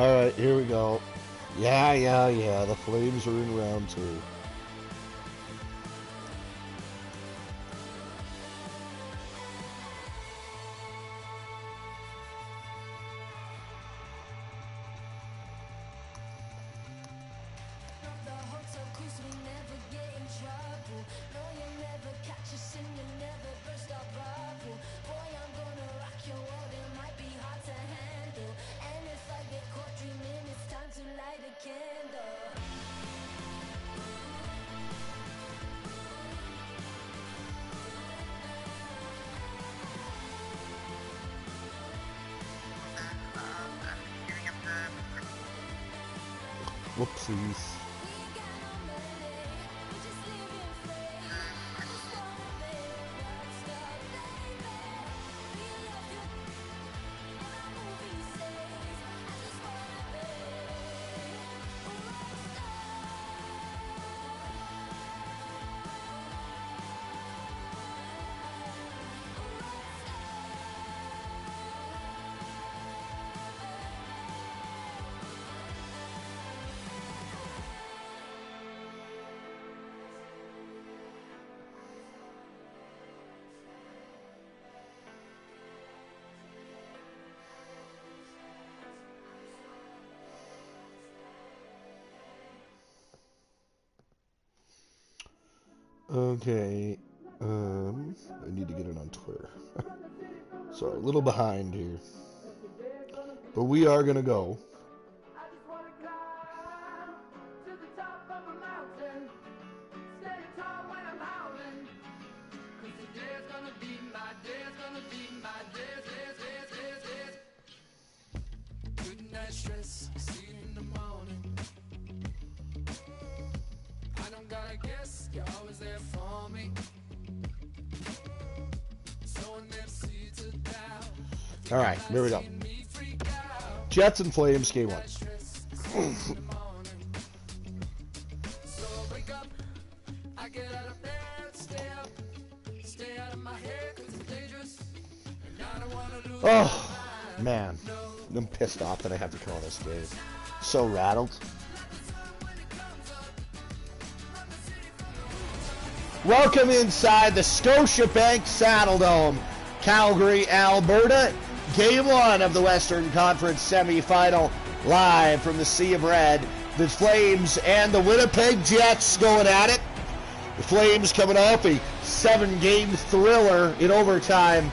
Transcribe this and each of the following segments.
Alright, here we go. Yeah. The Flames are in round 2. Whoopsies. Okay, I need to get it on Twitter. Sorry, a little behind here. But we are going to go. All right, here we go. Jets and Flames, game 1. Oh, man. I'm pissed off that I have to call this game. So rattled. Welcome inside the Scotiabank Saddledome, Calgary, Alberta. Game 1 of the Western Conference semifinal, live from the Sea of Red. The Flames and the Winnipeg Jets going at it. The Flames coming off a 7-game thriller in overtime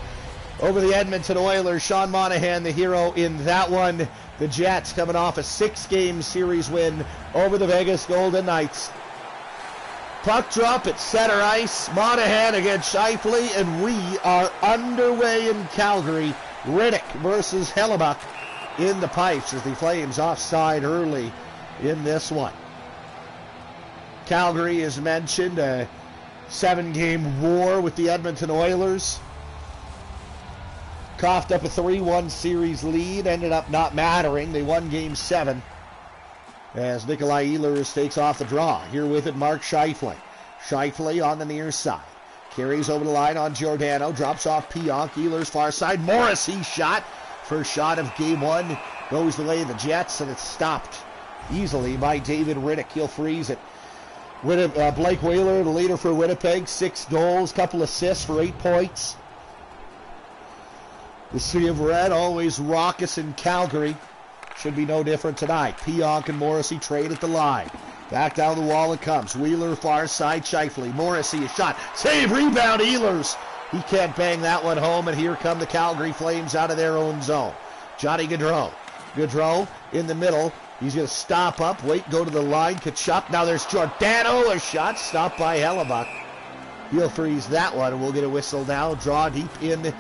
over the Edmonton Oilers. Sean Monahan, the hero in that one. The Jets coming off a 6-game series win over the Vegas Golden Knights. Puck drop at center ice. Monahan against Scheifele, and we are underway in Calgary. Riddick versus Hellebuck in the pipes as the Flames offside early in this one. Calgary, as mentioned, a 7-game war with the Edmonton Oilers. Coughed up a 3-1 series lead, ended up not mattering. They won Game 7 as Nikolai Ehlers takes off the draw. Here with it, Mark Scheifele. Scheifele on the near side. Carries over the line on Giordano. Drops off Pionk. Ehlers far side. Morrissey shot. First shot of Game 1 goes the way of the Jets, and it's stopped easily by David Riddick. He'll freeze it. Blake Wheeler, the leader for Winnipeg. 6 goals, couple assists for 8 points. The Sea of Red, always raucous in Calgary. Should be no different tonight. Pionk and Morrissey trade at the line. Back down the wall it comes. Wheeler far side, Scheifele. Morrissey a shot. Save, rebound, Ehlers. He can't bang that one home, and here come the Calgary Flames out of their own zone. Johnny Gaudreau. Gaudreau in the middle. He's going to stop up, wait, go to the line, Kachuk. Now there's Giordano, a shot stopped by Hellebuck. He'll freeze that one, and we'll get a whistle now. Draw deep in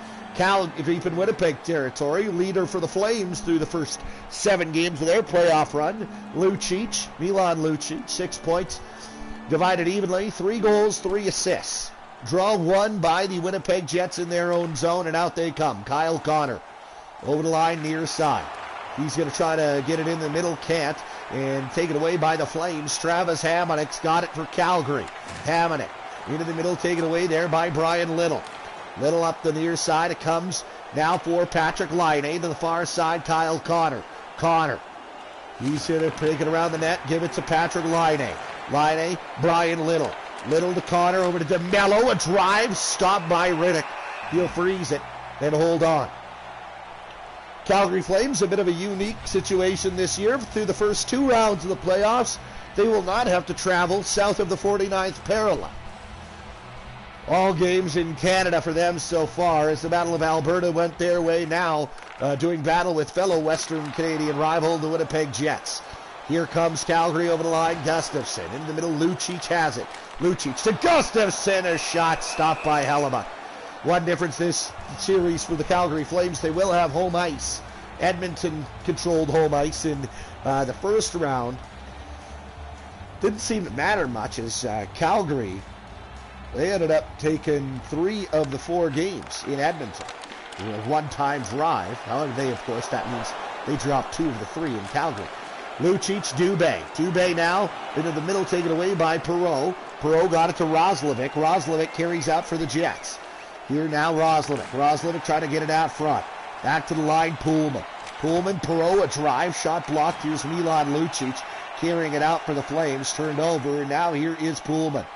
Winnipeg territory. Leader for the Flames through the first 7 games of their playoff run. Milan Lucic, 6 points. Divided evenly, 3 goals, 3 assists. Draw 1 by the Winnipeg Jets in their own zone, and out they come. Kyle Connor over the line near side. He's going to try to get it in the middle, can't, and take it away by the Flames. Travis Hamonic's got it for Calgary. Hamonic into the middle, taken away there by Brian Little. Little up the near side. It comes now for Patrick Laine. To the far side, Kyle Connor. Connor He's going to take it around the net, give it to Patrick Laine. Laine, Brian Little. Little to Connor, over to DeMello, a drive, stopped by Riddick. He'll freeze it, then hold on. Calgary Flames, a bit of a unique situation this year. Through the first 2 rounds of the playoffs, they will not have to travel south of the 49th parallel. All games in Canada for them so far, as the Battle of Alberta went their way now, doing battle with fellow Western Canadian rival, the Winnipeg Jets. Here comes Calgary over the line. Gustafson in the middle. Lucic has it. Lucic to Gustafson. A shot stopped by Hellebuck. One difference this series for the Calgary Flames, they will have home ice. Edmonton controlled home ice in the first round. Didn't seem to matter much as Calgary, they ended up taking 3 of the 4 games in Edmonton. A one-time drive. However, of course, that means they dropped 2 of the 3 in Calgary. Lucic, Dubé. Dubé now into the middle, taken away by Perreault. Perreault got it to Roslovic. Roslovic carries out for the Jets. Here now Roslovic. Roslovic trying to get it out front. Back to the line, Pullman. Pullman, Perreault, a drive, shot blocked. Here's Milan Lucic carrying it out for the Flames. Turned over, and now here is Pullman.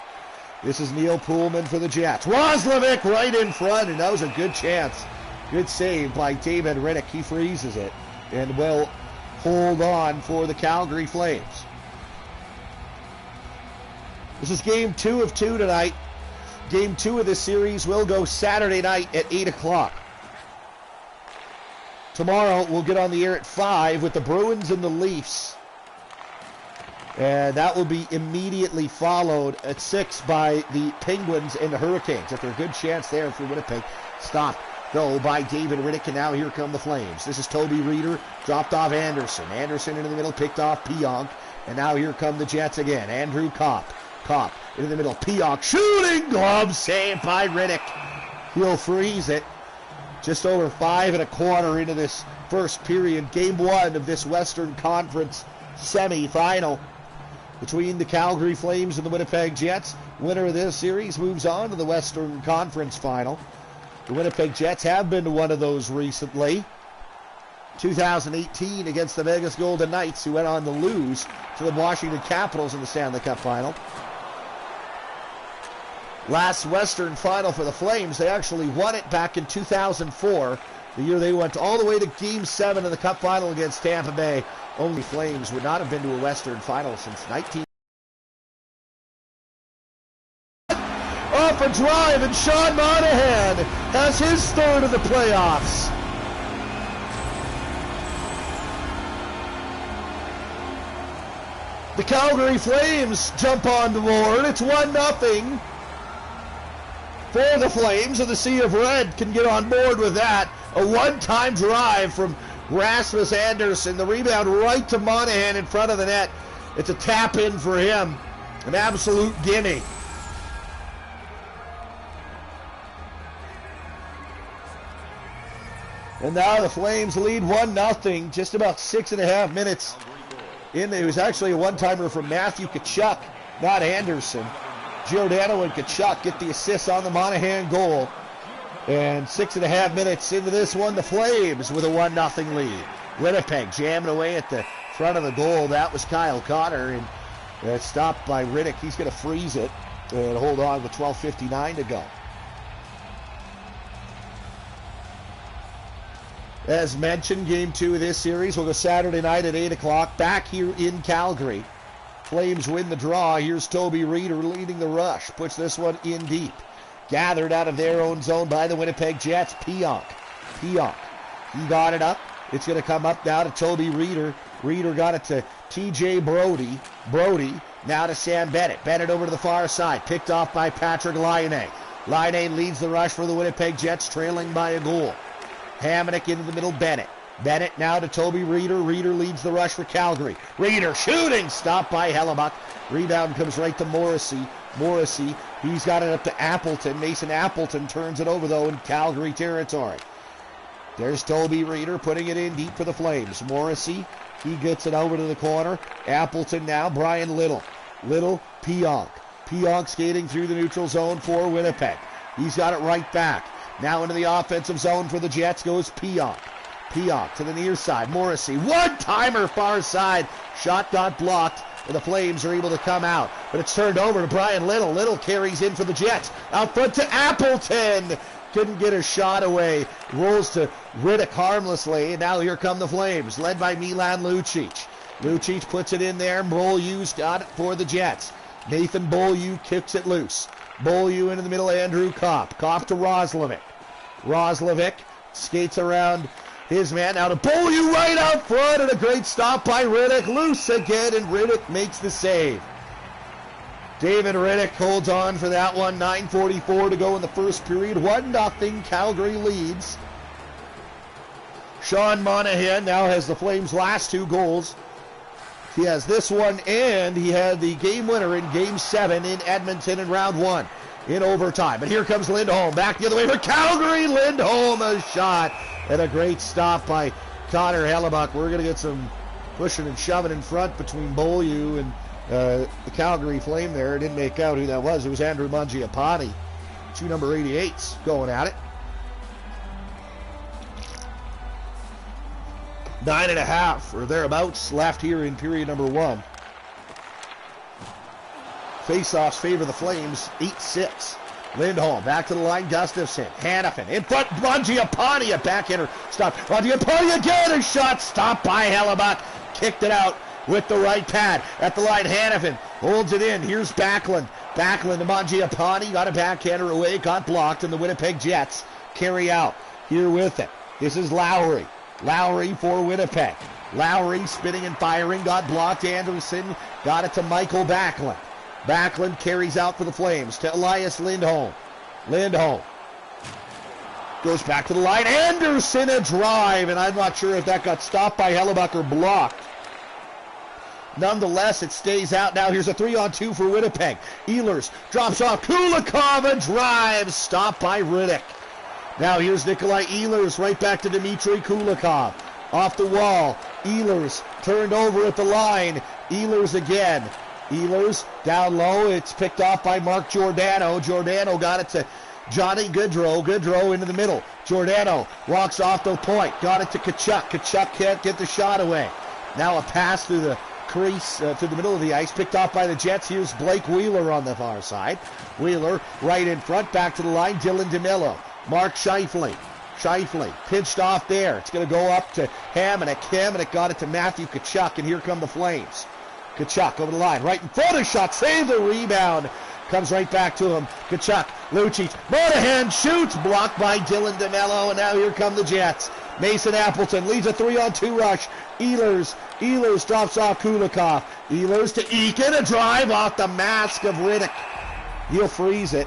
This is Neil Pullman for the Jets. Roslovic right in front, and that was a good chance. Good save by David Riddick. He freezes it and will hold on for the Calgary Flames. This is game 2 of 2 tonight. Game 2 of this series will go Saturday night at 8 o'clock. Tomorrow we'll get on the air at 5 with the Bruins and the Leafs. And that will be immediately followed at 6 by the Penguins and the Hurricanes. After a good chance there for Winnipeg. Stopped, though, by David Riddick, and now here come the Flames. This is Toby Reeder, dropped off Anderson. Anderson into the middle, picked off Pionk. And now here come the Jets again. Andrew Kopp. Kopp into the middle. Pionk shooting glove saved by Riddick. He'll freeze it. Just over 5 1/4 into this first period. Game 1 of this Western Conference semi-final between the Calgary Flames and the Winnipeg Jets. Winner of this series moves on to the Western Conference final. The Winnipeg Jets have been to one of those recently. 2018 against the Vegas Golden Knights, who went on to lose to the Washington Capitals in the Stanley Cup final. Last Western final for the Flames, they actually won it back in 2004, the year they went all the way to Game 7 of the Cup final against Tampa Bay. Only Flames would not have been to a Western final since 19... Off a drive, and Sean Monahan has his 3rd of the playoffs. The Calgary Flames jump on the board. It's 1-0 for the Flames, and the Sea of Red can get on board with that. A one-time drive from Rasmus Anderson. The rebound right to Monahan in front of the net. It's a tap in for him. An absolute gimme. And now the Flames lead 1-0, just about 6.5 minutes in. It was actually a one-timer from Matthew Tkachuk, not Anderson. Giordano and Tkachuk get the assist on the Monahan goal. And 6.5 minutes into this one, the Flames with a 1-0 lead. Winnipeg jamming away at the front of the goal. That was Kyle Connor, and it's stopped by Riddick. He's going to freeze it and hold on with 12:59 to go. As mentioned, Game 2 of this series will go Saturday night at 8 o'clock back here in Calgary. Flames win the draw. Here's Toby Reeder leading the rush. Puts this one in deep. Gathered out of their own zone by the Winnipeg Jets. Pionk. He got it up. It's going to come up now to Toby Reeder. Reeder got it to T.J. Brody. Brody now to Sam Bennett. Bennett over to the far side. Picked off by Patrick Laine. Laine leads the rush for the Winnipeg Jets, trailing by a goal. Hamonic into the middle, Bennett. Bennett now to Toby Reeder. Reeder leads the rush for Calgary. Reeder shooting, stopped by Hellebuck. Rebound comes right to Morrissey. Morrissey, he's got it up to Appleton. Mason Appleton turns it over, though, in Calgary territory. There's Toby Reeder putting it in deep for the Flames. Morrissey, he gets it over to the corner. Appleton now, Brian Little. Little, Pionk. Pionk skating through the neutral zone for Winnipeg. He's got it right back. Now into the offensive zone for the Jets goes Pionk. Pionk to the near side. Morrissey, one-timer far side. Shot got blocked, and the Flames are able to come out. But it's turned over to Brian Little. Little carries in for the Jets. Out front to Appleton. Couldn't get a shot away. Rolls to Riddick harmlessly, and now here come the Flames, led by Milan Lucic. Lucic puts it in there. Beaulieu's got it for the Jets. Nathan Beaulieu kicks it loose. Beaulieu into the middle, Andrew Kopp. Kopp to Roslovic. Roslovic skates around his man. Now to Beaulieu right out front, and a great stop by Riddick. Loose again, and Riddick makes the save. David Riddick holds on for that one. 9:44 to go in the first period. 1-0 Calgary leads. Sean Monahan now has the Flames' last 2 goals. He has this one, and he had the game winner in Game 7 in Edmonton in round 1 in overtime. But here comes Lindholm back the other way for Calgary. Lindholm, a shot, and a great stop by Connor Hellebuck. We're going to get some pushing and shoving in front between Beaulieu and the Calgary Flame there. Didn't make out who that was. It was Andrew Mangiapane. 2 number 88s going at it. 9.5 or thereabouts left here in period number 1. Face-offs favor the Flames, 8-6. Lindholm back to the line, Gustafsson, Hannafin in front, Mangiapane, a backhander stop. Mangiapane again, a shot stopped by Hellebuck. Kicked it out with the right pad. At the line, Hannafin holds it in. Here's Backlund. Backlund to Mangiapane, got a backhander away, got blocked, and the Winnipeg Jets carry out here with it. This is Lowry. Lowry for Winnipeg. Lowry spinning and firing, got blocked. Anderson got it to Michael Backlund. Backlund carries out for the Flames to Elias Lindholm. Lindholm goes back to the line. Anderson a drive, and I'm not sure if that got stopped by Hellebuck or blocked. Nonetheless, it stays out. Now here's a 3-on-2 for Winnipeg. Ehlers drops off. Kulikov a drive, stopped by Riddick. Now here's Nikolai Ehlers right back to Dmitry Kulikov. Off the wall. Ehlers turned over at the line. Ehlers again. Ehlers down low. It's picked off by Mark Giordano. Giordano got it to Johnny Goodrow. Goodrow into the middle. Giordano walks off the point. Got it to Tkachuk. Tkachuk can't get the shot away. Now a pass through the crease to the middle of the ice. Picked off by the Jets. Here's Blake Wheeler on the far side. Wheeler right in front. Back to the line. Dylan DeMillo. Mark Scheifele. Scheifele pinched off there. It's going to go up to Hamonic. Hamonic got it to Matthew Tkachuk, and here come the Flames. Tkachuk over the line, right in front of shot, save the rebound. Comes right back to him. Tkachuk, Lucic, Monahan shoots, blocked by Dylan DeMello, and now here come the Jets. Mason Appleton leads a 3-on-2 rush. Ehlers drops off Kulikov. Ehlers to Eakin, a drive off the mask of Riddick. He'll freeze it.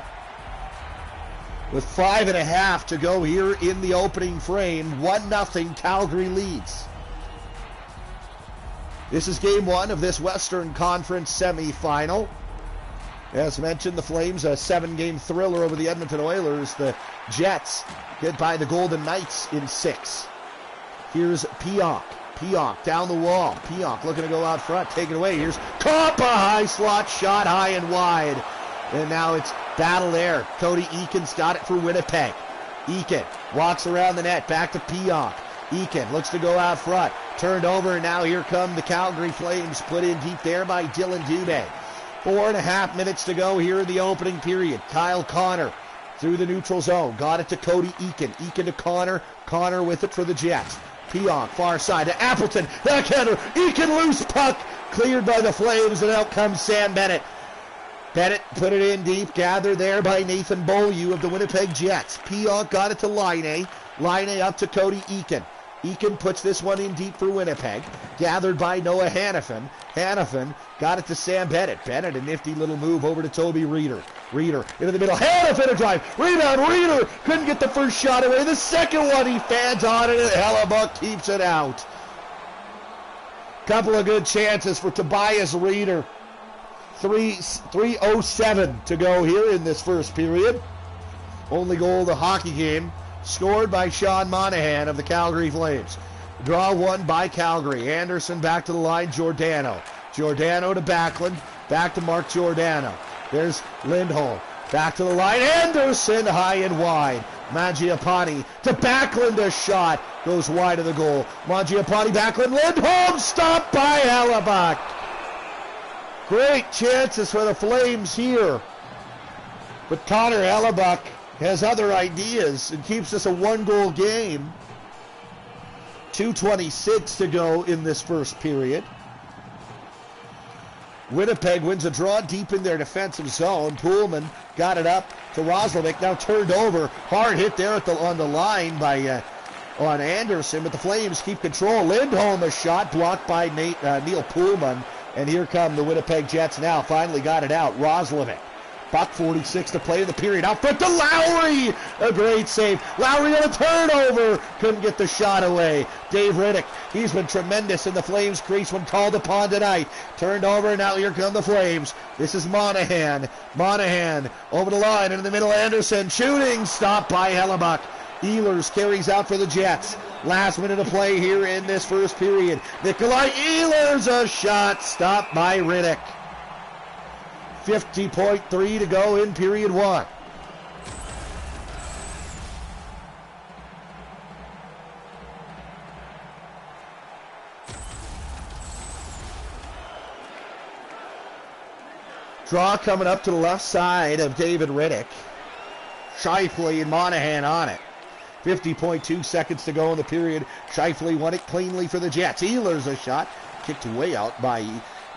With 5.5 to go here in the opening frame, 1-0 Calgary leads. This is game 1 of this Western Conference semifinal. As mentioned, the Flames, a 7-game thriller over the Edmonton Oilers. The Jets get by the Golden Knights in 6. Here's Pionk. Pionk down the wall. Pionk looking to go out front, take it away. Here's Kopp, a high slot shot, high and wide. And now it's battle there. Cody Eakin's got it for Winnipeg. Eakin walks around the net, back to Pionk. Eakin looks to go out front. Turned over, and now here come the Calgary Flames. Put in deep there by Dylan Dubé. 4.5 minutes to go here in the opening period. Kyle Connor through the neutral zone. Got it to Cody Eakin. Eakin to Connor. Connor with it for the Jets. Pionk far side to Appleton. Backhander. Eakin loose puck. Cleared by the Flames, and out comes Sam Bennett. Bennett put it in deep, gathered there by Nathan Beaulieu of the Winnipeg Jets. Pionk got it to Laine. Laine up to Cody Eakin. Eakin puts this one in deep for Winnipeg. Gathered by Noah Hannafin. Hannafin got it to Sam Bennett. Bennett, a nifty little move over to Toby Reeder. Reeder into the middle. Hannafin a drive. Rebound. Reeder couldn't get the first shot away. The second one he fans on it, and Hellebuck keeps it out. Couple of good chances for Tobias Reeder. 3:07 to go here in this first period. Only goal of the hockey game scored by Sean Monahan of the Calgary Flames. Draw one by Calgary. Anderson back to the line. Giordano. Giordano to Backlund. Back to Mark Giordano. There's Lindholm. Back to the line. Anderson high and wide. Mangiapane to Backlund, a shot. Goes wide of the goal. Mangiapane, Backlund, Lindholm, stopped by Hellebuck. Great chances for the Flames here. But Connor Hellebuck has other ideas and keeps us a one-goal game. 2:26 to go in this first period. Winnipeg wins a draw deep in their defensive zone. Pullman got it up to Roslovic, now turned over. Hard hit there on the line by on Anderson, but the Flames keep control. Lindholm, a shot blocked by Neil Pullman. And here come the Winnipeg Jets now. Finally got it out. Roslovic. $1:46 to play in the period. Out front to Lowry. A great save. Lowry on a turnover. Couldn't get the shot away. Dave Riddick. He's been tremendous in the Flames crease when called upon tonight. Turned over, and now here come the Flames. This is Monahan. Monahan over the line. And in the middle, Anderson shooting. Stopped by Hellebuck. Ehlers carries out for the Jets. Last minute of play here in this first period. Nikolai Ehlers, a shot stopped by Riddick. 50.3 to go in period one. Draw coming up to the left side of David Riddick. Scheifele and Monahan on it. 50.2 seconds to go in the period. Scheifele won it cleanly for the Jets. Ehlers, a shot kicked way out by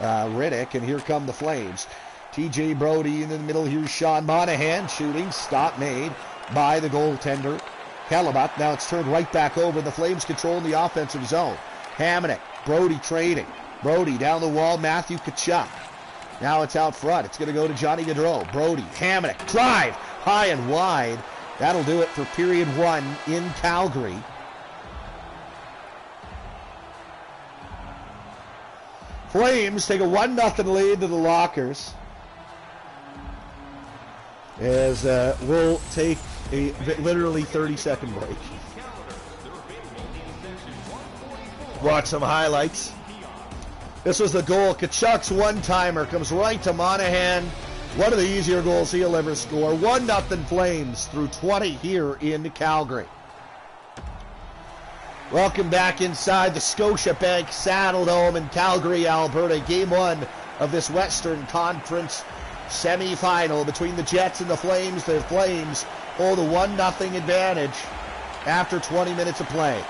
Riddick, and here come the Flames. T.J. Brody in the middle. Here's Sean Monahan shooting. Stop made by the goaltender, Hellebuck. Now it's turned right back over. The Flames control the offensive zone. Hamonic, Brody trading. Brody down the wall. Matthew Tkachuk. Now it's out front. It's going to go to Johnny Gaudreau. Brody, Hamonic, drive high and wide. That'll do it for period one in Calgary. Flames take a 1-0 lead to the Lockers. As we'll take a literally 30-second break. Watch some highlights. This was the goal. Tkachuk's one-timer comes right to Monahan. One of the easier goals he'll ever score. 1-0 Flames through 20 here in Calgary. Welcome back inside the Scotiabank Saddledome in Calgary, Alberta. Game one of this Western Conference semi-final between the Jets and the Flames. The Flames hold a 1-0 advantage after 20 minutes of play.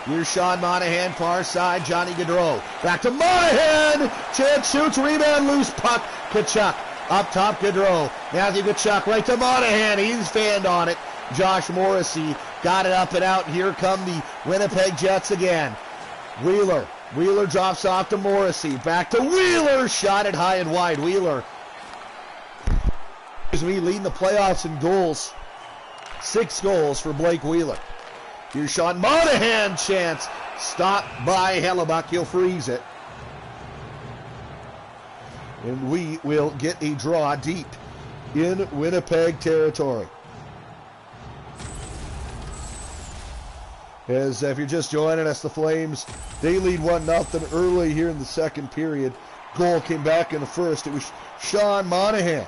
Here's Sean Monahan, far side, Johnny Gaudreau. Back to Monahan! Chance shoots, rebound, loose puck. Tkachuk up top, Gaudreau. Matthew Tkachuk right to Monahan. He's fanned on it. Josh Morrissey got it up and out. Here come the Winnipeg Jets again. Wheeler drops off to Morrissey. Back to Wheeler. Shot it high and wide. Wheeler leading the playoffs in goals. 6 goals for Blake Wheeler. Here's Sean Monahan, chance. Stopped by Hellebuck. He'll freeze it. And we will get a draw deep in Winnipeg territory. As if you're just joining us, the Flames, they lead 1-0 early here in the second period. Goal came back in the first. It was Sean Monahan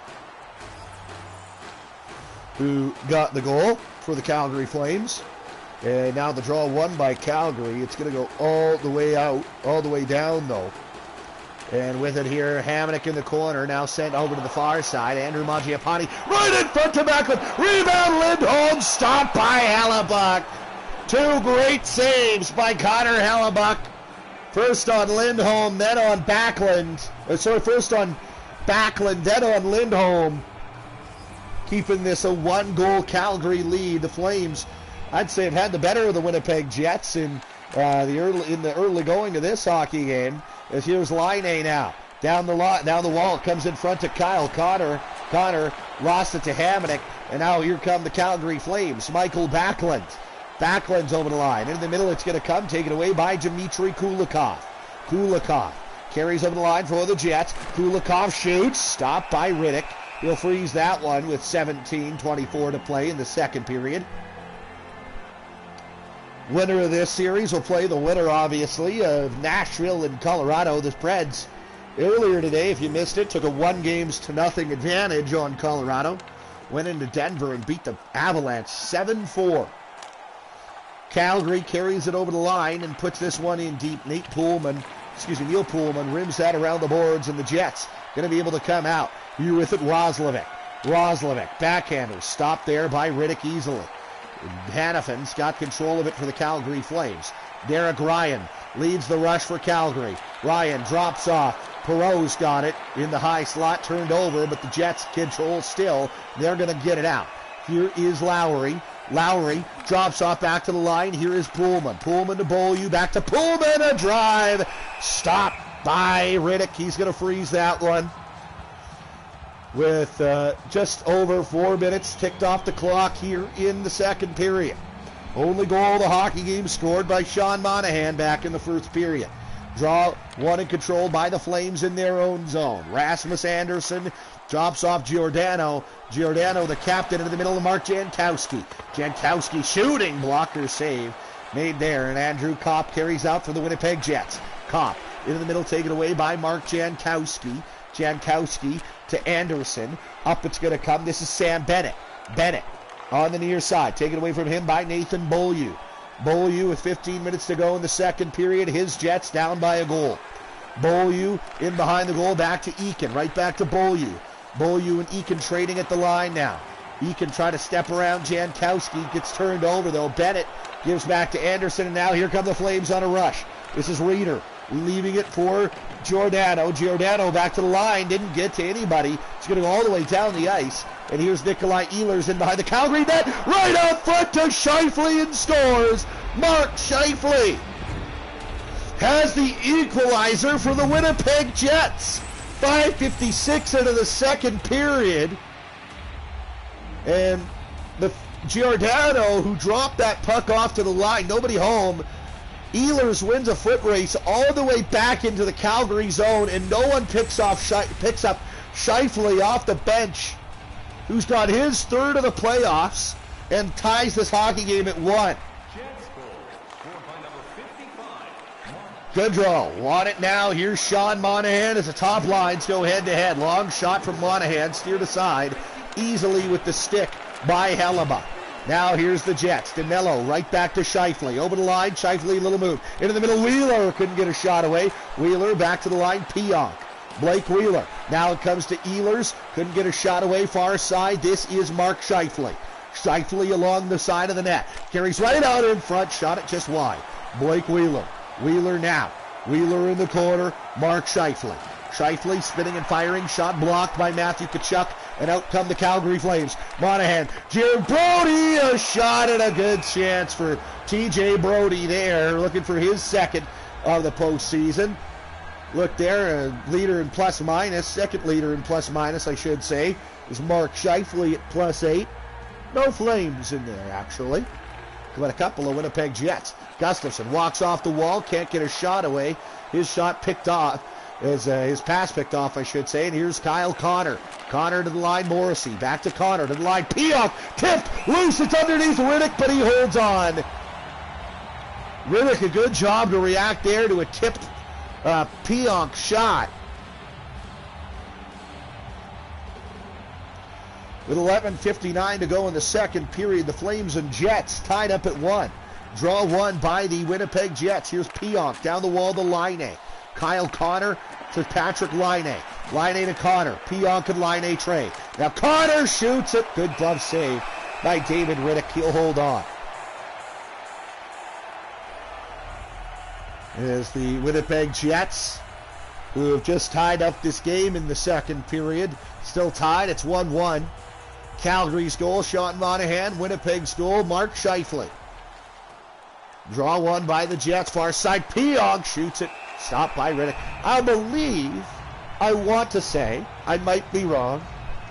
who got the goal for the Calgary Flames. And now the draw won by Calgary. It's going to go all the way out, all the way down though. And with it here, Hamonic in the corner, now sent over to the far side. Andrew Mangiapane right in front to Backlund. Rebound, Lindholm, stopped by Hellebuck. 2 great saves by Connor Hellebuck. First on Lindholm, then on Backlund. First on Backlund, then on Lindholm. Keeping this a 1-goal Calgary lead. The Flames, I'd say, have had the better of the Winnipeg Jets in the early going of this hockey game. As here's Line now. Down the wall, comes in front to Kyle Connor. Connor lost it to Hamonic. And now here come the Calgary Flames. Michael Backlund. Backlund's over the line. In the middle, it's going to come. Taken away by Dmitry Kulikov. Kulikov carries over the line for the Jets. Kulikov shoots. Stopped by Riddick. He'll freeze that one with 17:24 to play in the second period. Winner of this series will play the winner, obviously, of Nashville and Colorado. The Preds, earlier today, if you missed it, took a 1-0 advantage on Colorado. went into Denver and beat the Avalanche 7-4. Calgary carries it over the line and puts this one in deep. Neil Poolman rims that around the boards, and the Jets going to be able to come out. Here with it, Roslovic, backhander, stopped there by Riddick easily. Hannafin's got control of it for the Calgary Flames. Derek Ryan leads the rush for Calgary. Ryan drops off. Perreault's got it in the high slot, turned over, but the Jets control still. They're going to get it out. Here is Lowry. Lowry drops off back to the line. Here is Poolman. Poolman to Beaulieu. Back to Poolman. A drive. Stopped by Riddick. He's going to freeze that one. With just over 4 minutes ticked off the clock here in the second period. Only goal of the hockey game scored by Sean Monahan back in the first period. Draw one and controlled by the Flames in their own zone. Rasmus Andersson drops off Giordano. Giordano, the captain, into the middle of Mark Jankowski. Jankowski shooting, blocker save made there, and Andrew Kopp carries out for the Winnipeg Jets. Kopp into the middle, taken away by Mark Jankowski. Jankowski to Anderson. Up it's going to come. This is Sam Bennett. Bennett on the near side. Taken away from him by Nathan Beaulieu. Beaulieu with 15 minutes to go in the second period. His Jets down by a goal. Beaulieu in behind the goal. Back to Eakin. Right back to Beaulieu. Beaulieu and Eakin trading at the line now. Eakin try to step around Jankowski. Gets turned over though. Bennett gives back to Anderson. And now here come the Flames on a rush. This is Reeder leaving it for Giordano. Giordano back to the line. Didn't get to anybody. He's going to go all the way down the ice. And here's Nikolai Ehlers in behind the Calgary net. Right out front to Scheifele and scores. Mark Scheifele has the equalizer for the Winnipeg Jets. 5:56 into the second period. And the Giordano, who dropped that puck off to the line, nobody home. Ehlers wins a foot race all the way back into the Calgary zone, and no one picks up Scheifele off the bench, who's got his third of the playoffs and ties this hockey game at 1. Goodrow, want it now. Here's Sean Monahan as the top lines go head-to-head. Long shot from Monahan, steered aside easily with the stick by Hellebuck. Now here's the Jets. DeMello right back to Scheifele. Over the line, Scheifele, little move. Into the middle, Wheeler couldn't get a shot away. Wheeler back to the line, Pionk. Blake Wheeler. Now it comes to Ehlers. Couldn't get a shot away, far side. This is Mark Scheifele. Scheifele along the side of the net. Carries right out in front, shot it just wide. Blake Wheeler. Wheeler now. Wheeler in the corner, Mark Scheifele. Scheifele spinning and firing, shot blocked by Matthew Tkachuk, and out come the Calgary Flames. Monahan, Jared Brody, a shot and a good chance for TJ Brody there, looking for his second of the postseason. Look there, a leader in plus minus, second leader in plus minus, I should say, is Mark Scheifele at +8. No Flames in there, actually, but a couple of Winnipeg Jets. Gustafsson walks off the wall, can't get a shot away. His shot picked off, his pass picked off, I should say. And here's Kyle Connor. Connor to the line, Morrissey. Back to Connor to the line. Pionk tipped, loose, it's underneath Riddick, but he holds on. Riddick, a good job to react there to a tipped Pionk shot. With 11:59 to go in the second period, the Flames and Jets tied up at 1. Draw one by the Winnipeg Jets. Here's Pionk down the wall to Laine. Kyle Connor to Patrick Laine. Laine to Connor. Pionk and Laine trade. Now Connor shoots it. Good glove save by David Riddick. He'll hold on. As the Winnipeg Jets, who have just tied up this game in the second period, still tied. It's 1-1. Calgary's goal, Sean Monahan. Winnipeg's goal, Mark Scheifele. Draw one by the Jets, far side. Pionk shoots it. Stopped by Riddick. I want to say, I might be wrong,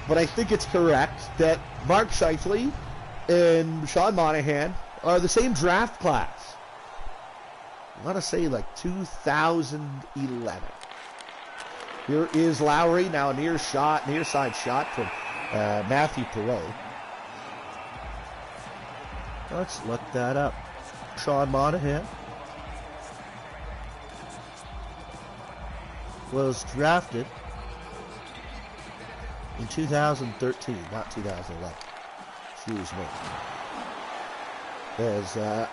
but I think it's correct that Mark Scheifele and Sean Monahan are the same draft class. I want to say like 2011. Here is Lowry, now a near side shot from Matthew Perreault. Let's look that up. Sean Monahan was drafted In 2013, not 2011. Excuse me.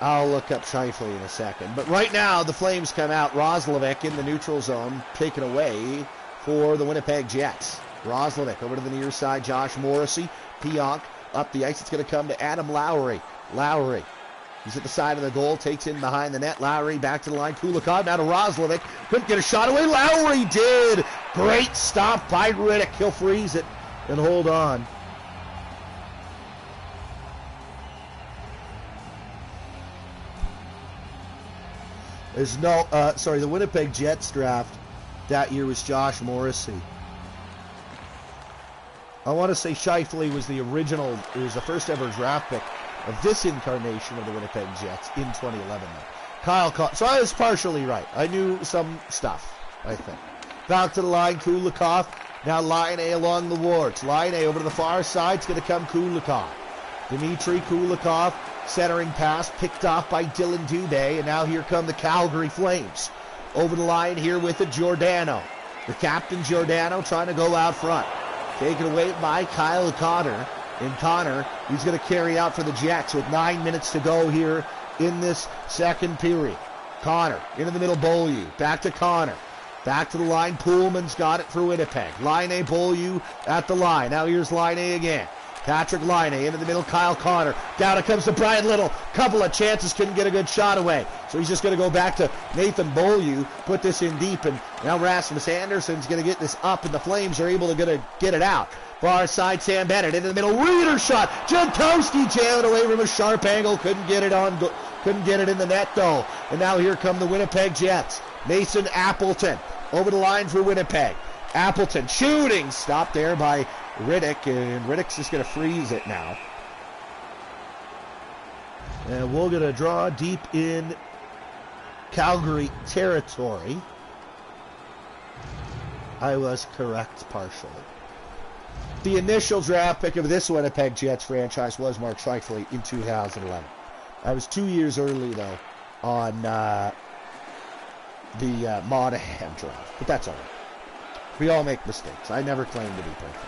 I'll look up Scheifele in a second. But right now, the Flames come out. Roslovic in the neutral zone, taken away for the Winnipeg Jets. Roslovic over to the near side. Josh Morrissey. Pionk up the ice. It's going to come to Adam Lowry. Lowry. He's at the side of the goal. Takes in behind the net. Lowry back to the line. Kulikov now to Roslovic. Couldn't get a shot away. Lowry did. Great stop by Riddick. He'll freeze it and hold on. There's no, the Winnipeg Jets draft that year was Josh Morrissey. I want to say Scheifele was the original, it was the first ever draft pick of this incarnation of the Winnipeg Jets in 2011. So I was partially right. I knew some stuff, I think. Back to the line, Kulikov. Now Line A along the wards. Line A over to the far side. It's going to come Kulikov. Dmitry Kulikov. Centering pass picked off by Dylan Dubé, and now here come the Calgary Flames. Over the line here with it, Giordano. The captain, Giordano, trying to go out front. Taken away by Kyle Connor. And Connor, he's going to carry out for the Jets with 9 minutes to go here in this second period. Connor, into the middle, Beaulieu. Back to Connor. Back to the line, Pullman's got it for Winnipeg. Line A, Beaulieu at the line. Now here's Line A again. Patrick Laine into the middle, Kyle Connor. Down it comes to Brian Little. Couple of chances, couldn't get a good shot away. So he's just going to go back to Nathan Beaulieu, put this in deep, and now Rasmus Anderson's going to get this up, and the Flames are able to get it out. Far side, Sam Bennett into the middle, Reader shot. Jankowski jailing away from a sharp angle, couldn't get it in the net though. And now here come the Winnipeg Jets. Mason Appleton over the line for Winnipeg. Appleton shooting, stopped there by Riddick, and Riddick's just going to freeze it now. And we're going to draw deep in Calgary territory. I was correct partially. The initial draft pick of this Winnipeg Jets franchise was Mark Scheifele in 2011. I was 2 years early, though, on the Monahan draft, but that's all right. We all make mistakes. I never claim to be perfect.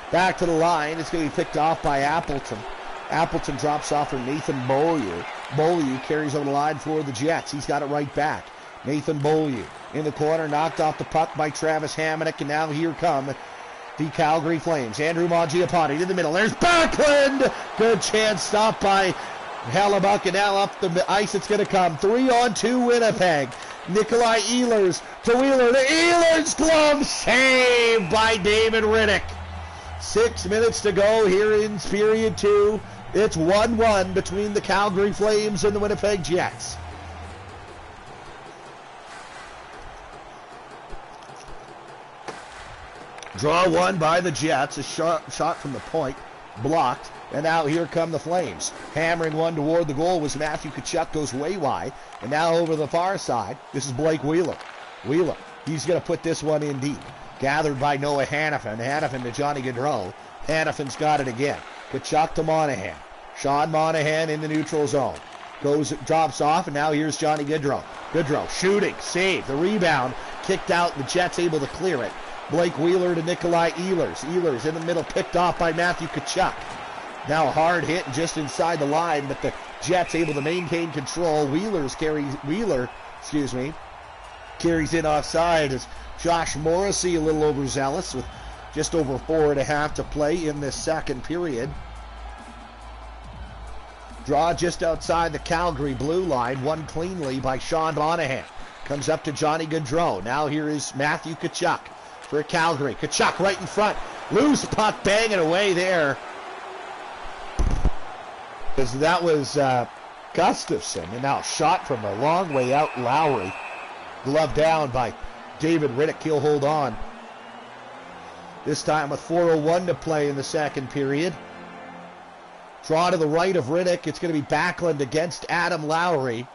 Back to the line. It's going to be picked off by Appleton. Appleton drops off for Nathan Beaulieu. Beaulieu carries over the line for the Jets. He's got it right back. Nathan Beaulieu in the corner, knocked off the puck by Travis Hamonic, and now here come the Calgary Flames. Andrew Mangiapane in the middle. There's Backlund. Good chance, stopped by Hellebuck, and now up the ice it's going to come. 3-on-2 Winnipeg. Nikolai Ehlers to Wheeler. The Ehlers glove saved by David Riddick. 6 minutes to go here in period 2. It's 1-1 between the Calgary Flames and the Winnipeg Jets. Draw one by the Jets. A shot from the point. Blocked. And now here come the Flames. Hammering one toward the goal was Matthew Tkachuk, goes way wide. And now over the far side, this is Blake Wheeler. Wheeler, he's going to put this one in deep. Gathered by Noah Hannafin. Hannafin to Johnny Gaudreau. Hannafin's got it again. Tkachuk to Monahan. Sean Monahan in the neutral zone. Drops off, and now here's Johnny Gaudreau. Gaudreau shooting, save. The rebound, kicked out. The Jets able to clear it. Blake Wheeler to Nikolai Ehlers. Ehlers in the middle, picked off by Matthew Tkachuk. Now a hard hit just inside the line, but the Jets able to maintain control. Wheeler carries in offside as Josh Morrissey a little overzealous with just over 4.5 to play in this second period. Draw just outside the Calgary blue line, won cleanly by Sean Monahan. Comes up to Johnny Gaudreau. Now here is Matthew Tkachuk for Calgary. Tkachuk right in front. Loose puck banging away there. That was Gustafson, and now shot from a long way out, Lowry. Glove down by David Riddick. He'll hold on. This time with 4:01 to play in the second period. Draw to the right of Riddick. It's going to be Backlund against Adam Lowry.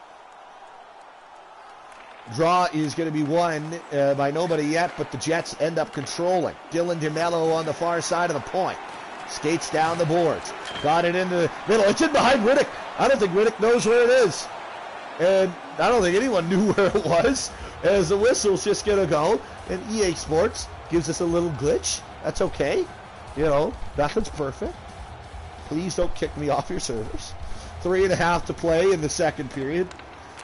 Draw is going to be won by nobody yet, but the Jets end up controlling. Dylan DeMello on the far side of the point. Skates down the boards. Got it in the middle. It's in behind Riddick. I don't think Riddick knows where it is. And I don't think anyone knew where it was. As the whistle's just going to go. And EA Sports gives us a little glitch. That's okay. You know, nothing's perfect. Please don't kick me off your servers. 3.5 to play in the second period.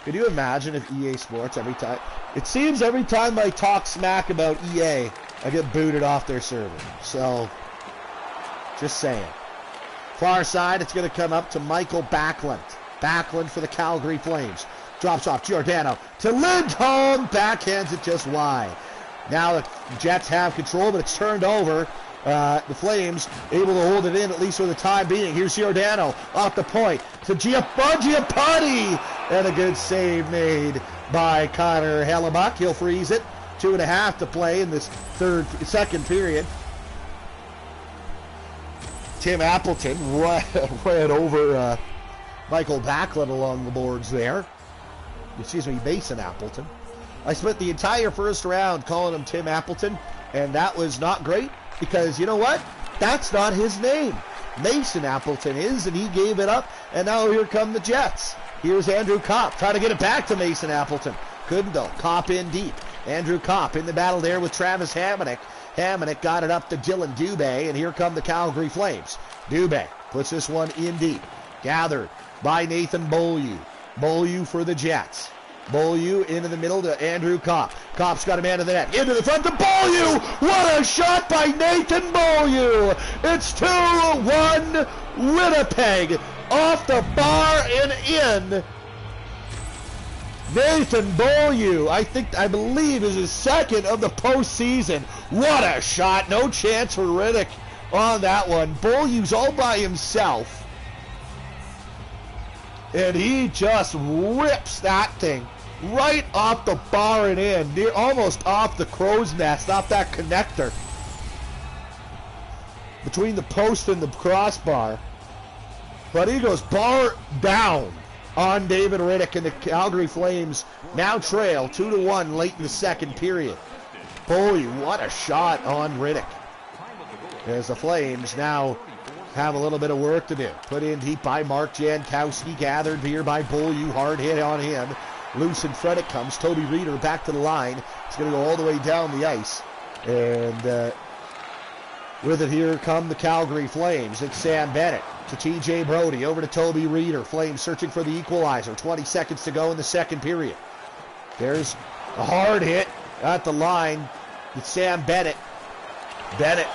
Can you imagine if EA Sports every time... It seems every time I talk smack about EA, I get booted off their server. So, just saying. Far side, it's going to come up to Michael Backlund. Backlund for the Calgary Flames. Drops off Giordano to Lindholm. Backhands it just wide. Now the Jets have control, but it's turned over. The Flames able to hold it in, at least for the time being. Here's Giordano off the point to Giappati. And a good save made by Connor Hellebuck. He'll freeze it. 2.5 to play in this second period. Tim Appleton ran over Michael Backlund along the boards there. Excuse me, Mason Appleton. I spent the entire first round calling him Tim Appleton, and that was not great because, you know what? That's not his name. Mason Appleton is, and he gave it up, and now here come the Jets. Here's Andrew Kopp trying to get it back to Mason Appleton. Couldn't though. Kopp in deep. Andrew Kopp in the battle there with Travis Hamonic. Hamonic got it up to Dylan Dubé, and here come the Calgary Flames. Dubé puts this one in deep. Gathered by Nathan Beaulieu. Beaulieu for the Jets. Beaulieu into the middle to Andrew Kopp. Kopp's got a man to the net. Into the front to Beaulieu. What a shot by Nathan Beaulieu. It's 2-1 Winnipeg. Off the bar and in. Nathan Beaulieu, I believe, is his second of the postseason. What a shot. No chance for Riddick on that one. Beaulieu's all by himself. And he just rips that thing right off the bar and in. Almost off the crow's nest, off that connector. Between the post and the crossbar. But he goes bar down on David Riddick, and the Calgary Flames now trail 2-1 late in the second period. Boy, what a shot on Riddick. As the Flames now have a little bit of work to do. Put in deep by Mark Jankowski, gathered here by Beaulieu, hard hit on him. Loose in front it comes. Toby Reeder back to the line. It's going to go all the way down the ice. And with it here come the Calgary Flames. It's Sam Bennett to TJ Brody, over to Toby Reeder. Flames searching for the equalizer. 20 seconds to go in the second period. There's a hard hit at the line. It's Sam Bennett. Bennett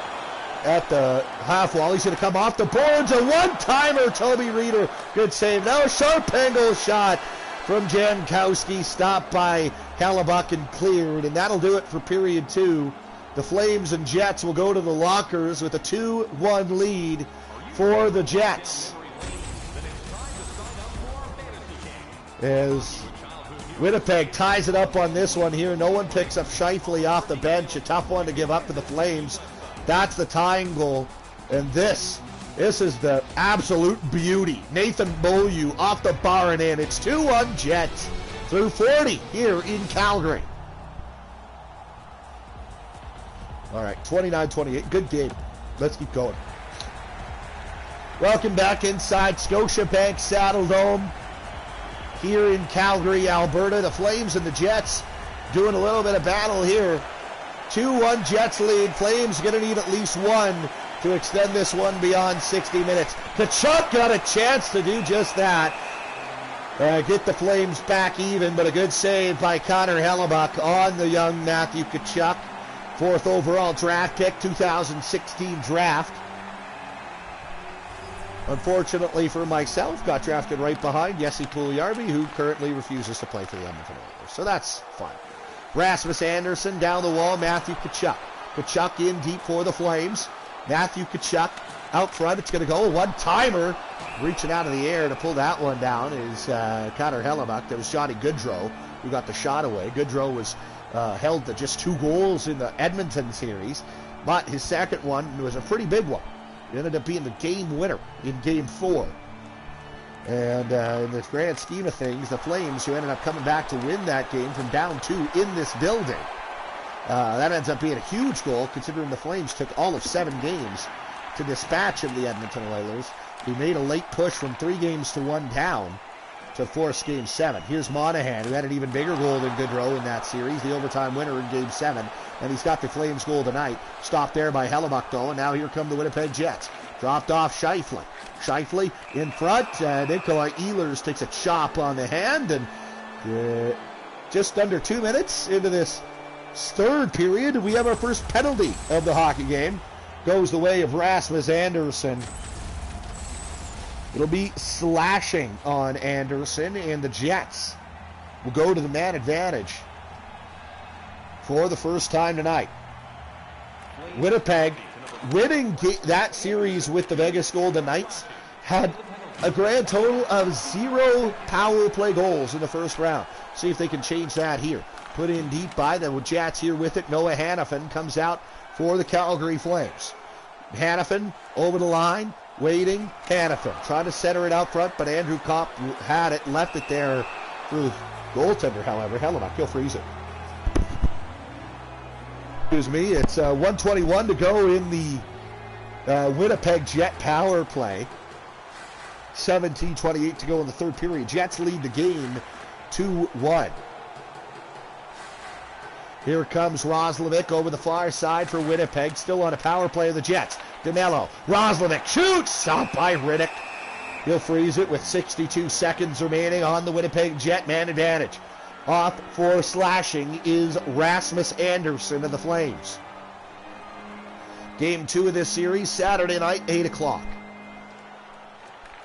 at the half wall. He's going to come off the boards. A one-timer, Toby Reeder. Good save. Now a sharp angle shot from Jankowski. Stopped by Hellebuck and cleared. And that'll do it for period 2. The Flames and Jets will go to the lockers with a 2-1 lead for the Jets. As Winnipeg ties it up on this one here. No one picks up Scheifele off the bench. A tough one to give up to the Flames. That's the tying goal. And this is the absolute beauty. Nathan Beaulieu off the bar and in. It's 2-1 Jets through 40 here in Calgary. All right, 29-28. Good game. Let's keep going. Welcome back inside Scotiabank Saddle Dome here in Calgary, Alberta. The Flames and the Jets doing a little bit of battle here. 2-1 Jets lead. Flames going to need at least one to extend this one beyond 60 minutes. Tkachuk got a chance to do just that. Get the Flames back even, but a good save by Connor Hellebuck on the young Matthew Tkachuk. 4th overall draft pick, 2016 draft. Unfortunately for myself, got drafted right behind Jesse Puljujarvi, who currently refuses to play for the Edmonton Oilers. So that's fine. Rasmus Andersson down the wall, Matthew Tkachuk. Tkachuk in deep for the Flames. Matthew Tkachuk out front. It's going to go. One-timer. Reaching out of the air to pull that one down is Connor Hellebuck. That was Johnny Gaudreau who got the shot away. Gaudreau was held to just 2 goals in the Edmonton series, but his second one was a pretty big one. It ended up being the game winner in Game 4. And in the grand scheme of things, the Flames, who ended up coming back to win that game from down 2 in this building, that ends up being a huge goal, considering the Flames took all of 7 games to dispatch of the Edmonton Oilers, who made a late push from 3 games to 1 down to force Game 7. Here's Monahan, who had an even bigger goal than Gaudreau in that series, the overtime winner in Game 7, and he's got the Flames goal tonight. Stopped there by Hellebuck, though, and now here come the Winnipeg Jets. Dropped off Scheifele. Scheifele in front. Nikolai Ehlers takes a chop on the hand, and just under 2 minutes into this third period, we have our first penalty of the hockey game. Goes the way of Rasmus Andersson. It'll be slashing on Andersson, and the Jets will go to the man advantage for the first time tonight. Winnipeg, winning that series with the Vegas Golden Knights, had a grand total of 0 power play goals in the first round. See if they can change that here. Put in deep by the Jets here with it. Noah Hannafin comes out for the Calgary Flames. Hannafin over the line, waiting. Hannafin trying to center it out front, but Andrew Kopp had it, left it there for the goaltender, however. Hellebuck, he'll freeze it. Excuse me, it's 1:21 to go in the Winnipeg Jet power play. 17:28 to go in the third period. Jets lead the game 2-1. Here comes Roslovic over the far side for Winnipeg. Still on a power play of the Jets. DeMello. Roslovic shoots. Stopped by Riddick. He'll freeze it with 62 seconds remaining on the Winnipeg Jet man advantage. Off for slashing is Rasmus Andersson of the Flames. Game 2 of this series, Saturday night, 8 o'clock.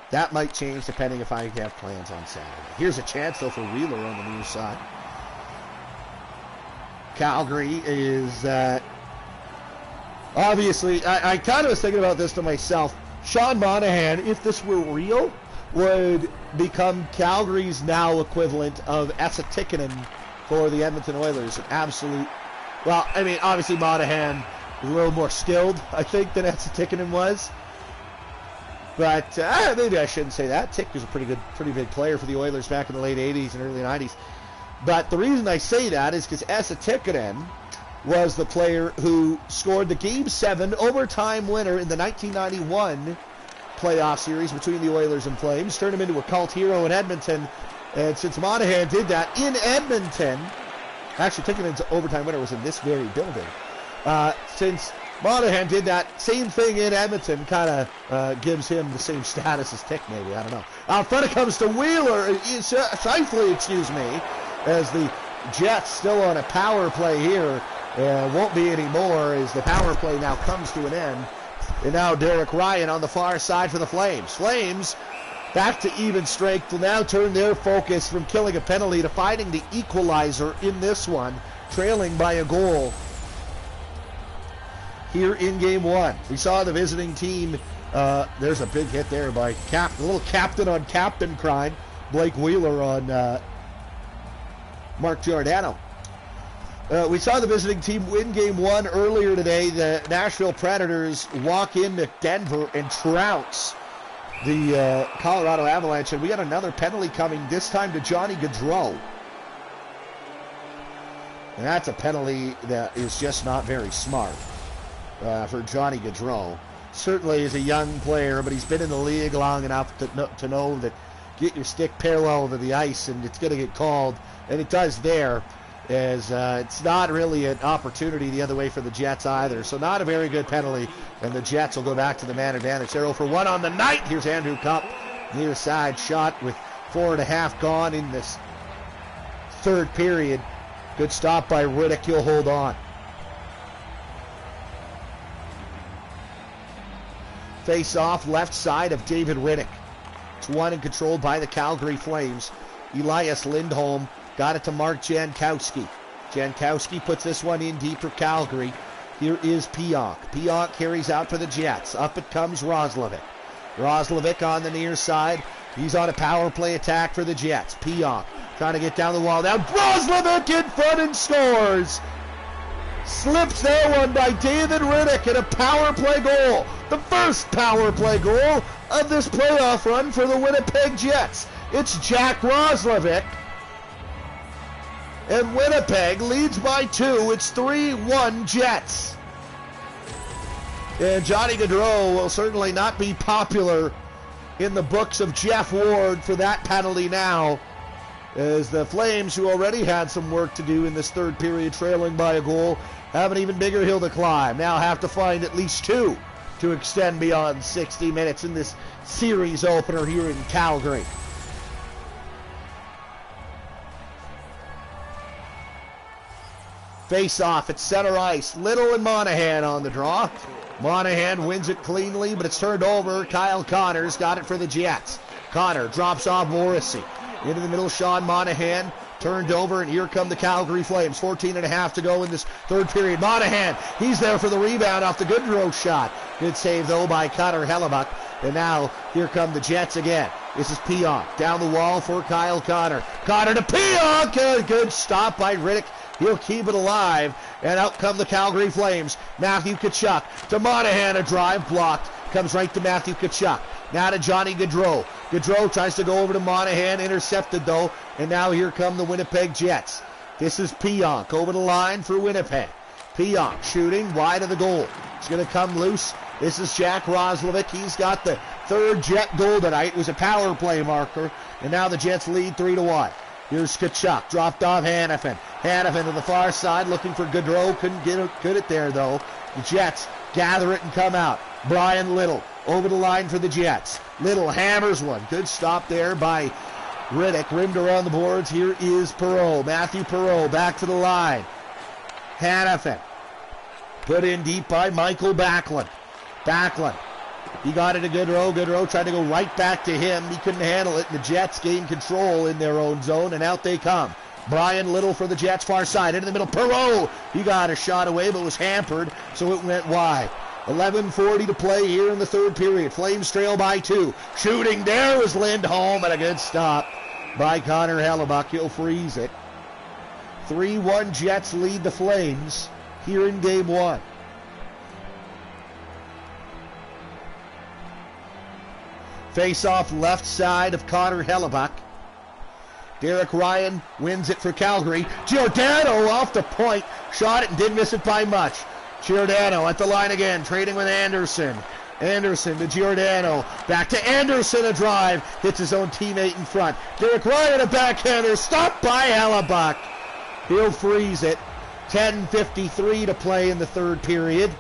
That might change depending if I have plans on Saturday. Here's a chance, though, for Wheeler on the near side. Calgary is obviously, I kind of was thinking about this to myself. Sean Monahan, if this were real, would become Calgary's now equivalent of Esa Tikkanen for the Edmonton Oilers. An absolute, well, I mean, obviously Monahan is a little more skilled, I think, than Esa Tikkanen was. But maybe I shouldn't say that. Tick was a pretty big player for the Oilers back in the late 80s and early 90s. But the reason I say that is because Esa Tikkanen was the player who scored the Game 7 overtime winner in the 1991 playoff series between the Oilers and Flames, turned him into a cult hero in Edmonton. And since Monahan did that in Edmonton, actually Tikkanen's overtime winner was in this very building. Since Monahan did that same thing in Edmonton, kind of gives him the same status as Tick, maybe. I don't know. Out front it comes to Wheeler, Scheifele, excuse me, as the Jets still on a power play here. Won't be anymore as the power play now comes to an end. And now Derek Ryan on the far side for the Flames. Flames back to even strength will now turn their focus from killing a penalty to finding the equalizer in this one, trailing by a goal here in Game 1. We saw the visiting team. There's a big hit there by a little captain on captain crime. Blake Wheeler on Mark Giordano. We saw the visiting team win Game 1 earlier today. The Nashville Predators walk into Denver and trounce the Colorado Avalanche. And we got another penalty coming, this time to Johnny Gaudreau. And that's a penalty that is just not very smart for Johnny Gaudreau. Certainly is a young player, but he's been in the league long enough to know that get your stick parallel to the ice and it's going to get called. And it does there. As it's not really an opportunity the other way for the Jets either. So not a very good penalty, and the Jets will go back to the man advantage. They're 0-for-1 on the night. Here's Andrew Kopp, near side shot with 4.5 gone in this third period. Good stop by Riddick. He'll hold on. Face off left side of David Riddick. It's won and controlled by the Calgary Flames. Elias Lindholm got it to Mark Jankowski. Jankowski puts this one in deep for Calgary. Here is Pionk. Pionk carries out for the Jets. Up it comes Roslovic. Roslovic on the near side. He's on a power play attack for the Jets. Pionk trying to get down the wall. Now Roslovic in front and scores. Slips that one by David Riddick and a power play goal. The first power play goal of this playoff run for the Winnipeg Jets. It's Jack Roslovic. And Winnipeg leads by 2. It's 3-1 Jets. And Johnny Gaudreau will certainly not be popular in the books of Jeff Ward for that penalty now, as the Flames, who already had some work to do in this third period, trailing by a goal, have an even bigger hill to climb. Now have to find at least 2 to extend beyond 60 minutes in this series opener here in Calgary. Face off at center ice. Little and Monahan on the draw. Monahan wins it cleanly, but it's turned over. Kyle Connor's got it for the Jets. Connor drops off Morrissey. Into the middle, Sean Monahan. Turned over, and here come the Calgary Flames. 14 and a half to go in this third period. Monahan, he's there for the rebound off the Goodrow shot. Good save, though, by Connor Hellebuck. And now, here come the Jets again. This is Pionk. Down the wall for Kyle Connor. Connor to Pionk! Good stop by Riddick. He'll keep it alive. And out come the Calgary Flames. Matthew Tkachuk to Monahan. A drive blocked. Comes right to Matthew Tkachuk. Now to Johnny Gaudreau. Gaudreau tries to go over to Monahan. Intercepted, though. And now here come the Winnipeg Jets. This is Pionk over the line for Winnipeg. Pionk shooting wide of the goal. It's going to come loose. This is Jack Roslovic. He's got the third Jet goal tonight. It was a power play marker. And now the Jets lead 3-1. Here's Tkachuk. Dropped off Hanifin. Hanifin to the far side looking for Gaudreau. Couldn't get it there, though. The Jets gather it and come out. Brian Little over the line for the Jets. Little hammers one. Good stop there by Riddick. Rimmed around the boards. Here is Perreault. Matthew Perreault back to the line. Hanifin. Put in deep by Michael Backlund. Backlund. He got it to Gaudreau. Gaudreau tried to go right back to him. He couldn't handle it. And the Jets gained control in their own zone, and out they come. Brian Little for the Jets far side. Into the middle. Perreault. He got a shot away, but was hampered, so it went wide. 11:40 to play here in the third period. Flames trail by 2. Shooting there was Lindholm, and a good stop by Connor Hellebuck. He'll freeze it. 3-1 Jets lead the Flames here in Game 1. Face-off left side of Connor Hellebuck. Derek Ryan wins it for Calgary. Giordano off the point. Shot it and didn't miss it by much. Giordano at the line again, trading with Anderson. Anderson to Giordano. Back to Anderson, a drive. Hits his own teammate in front. Derek Ryan, a backhander. Stopped by Hellebuck. He'll freeze it. 10:53 to play in the third period.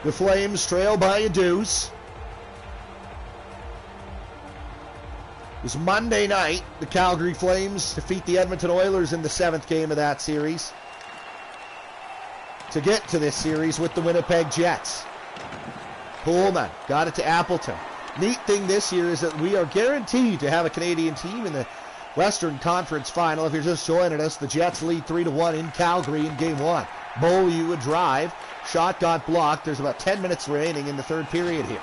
The Flames trail by a deuce. It was Monday night. The Calgary Flames defeat the Edmonton Oilers in the 7th game of that series to get to this series with the Winnipeg Jets. Pullman got it to Appleton. Neat thing this year is that we are guaranteed to have a Canadian team in the Western Conference Final. If you're just joining us, the Jets lead 3-1 in Calgary in Game 1. Beaulieu a drive. Shot got blocked. There's about 10 minutes remaining in the third period here.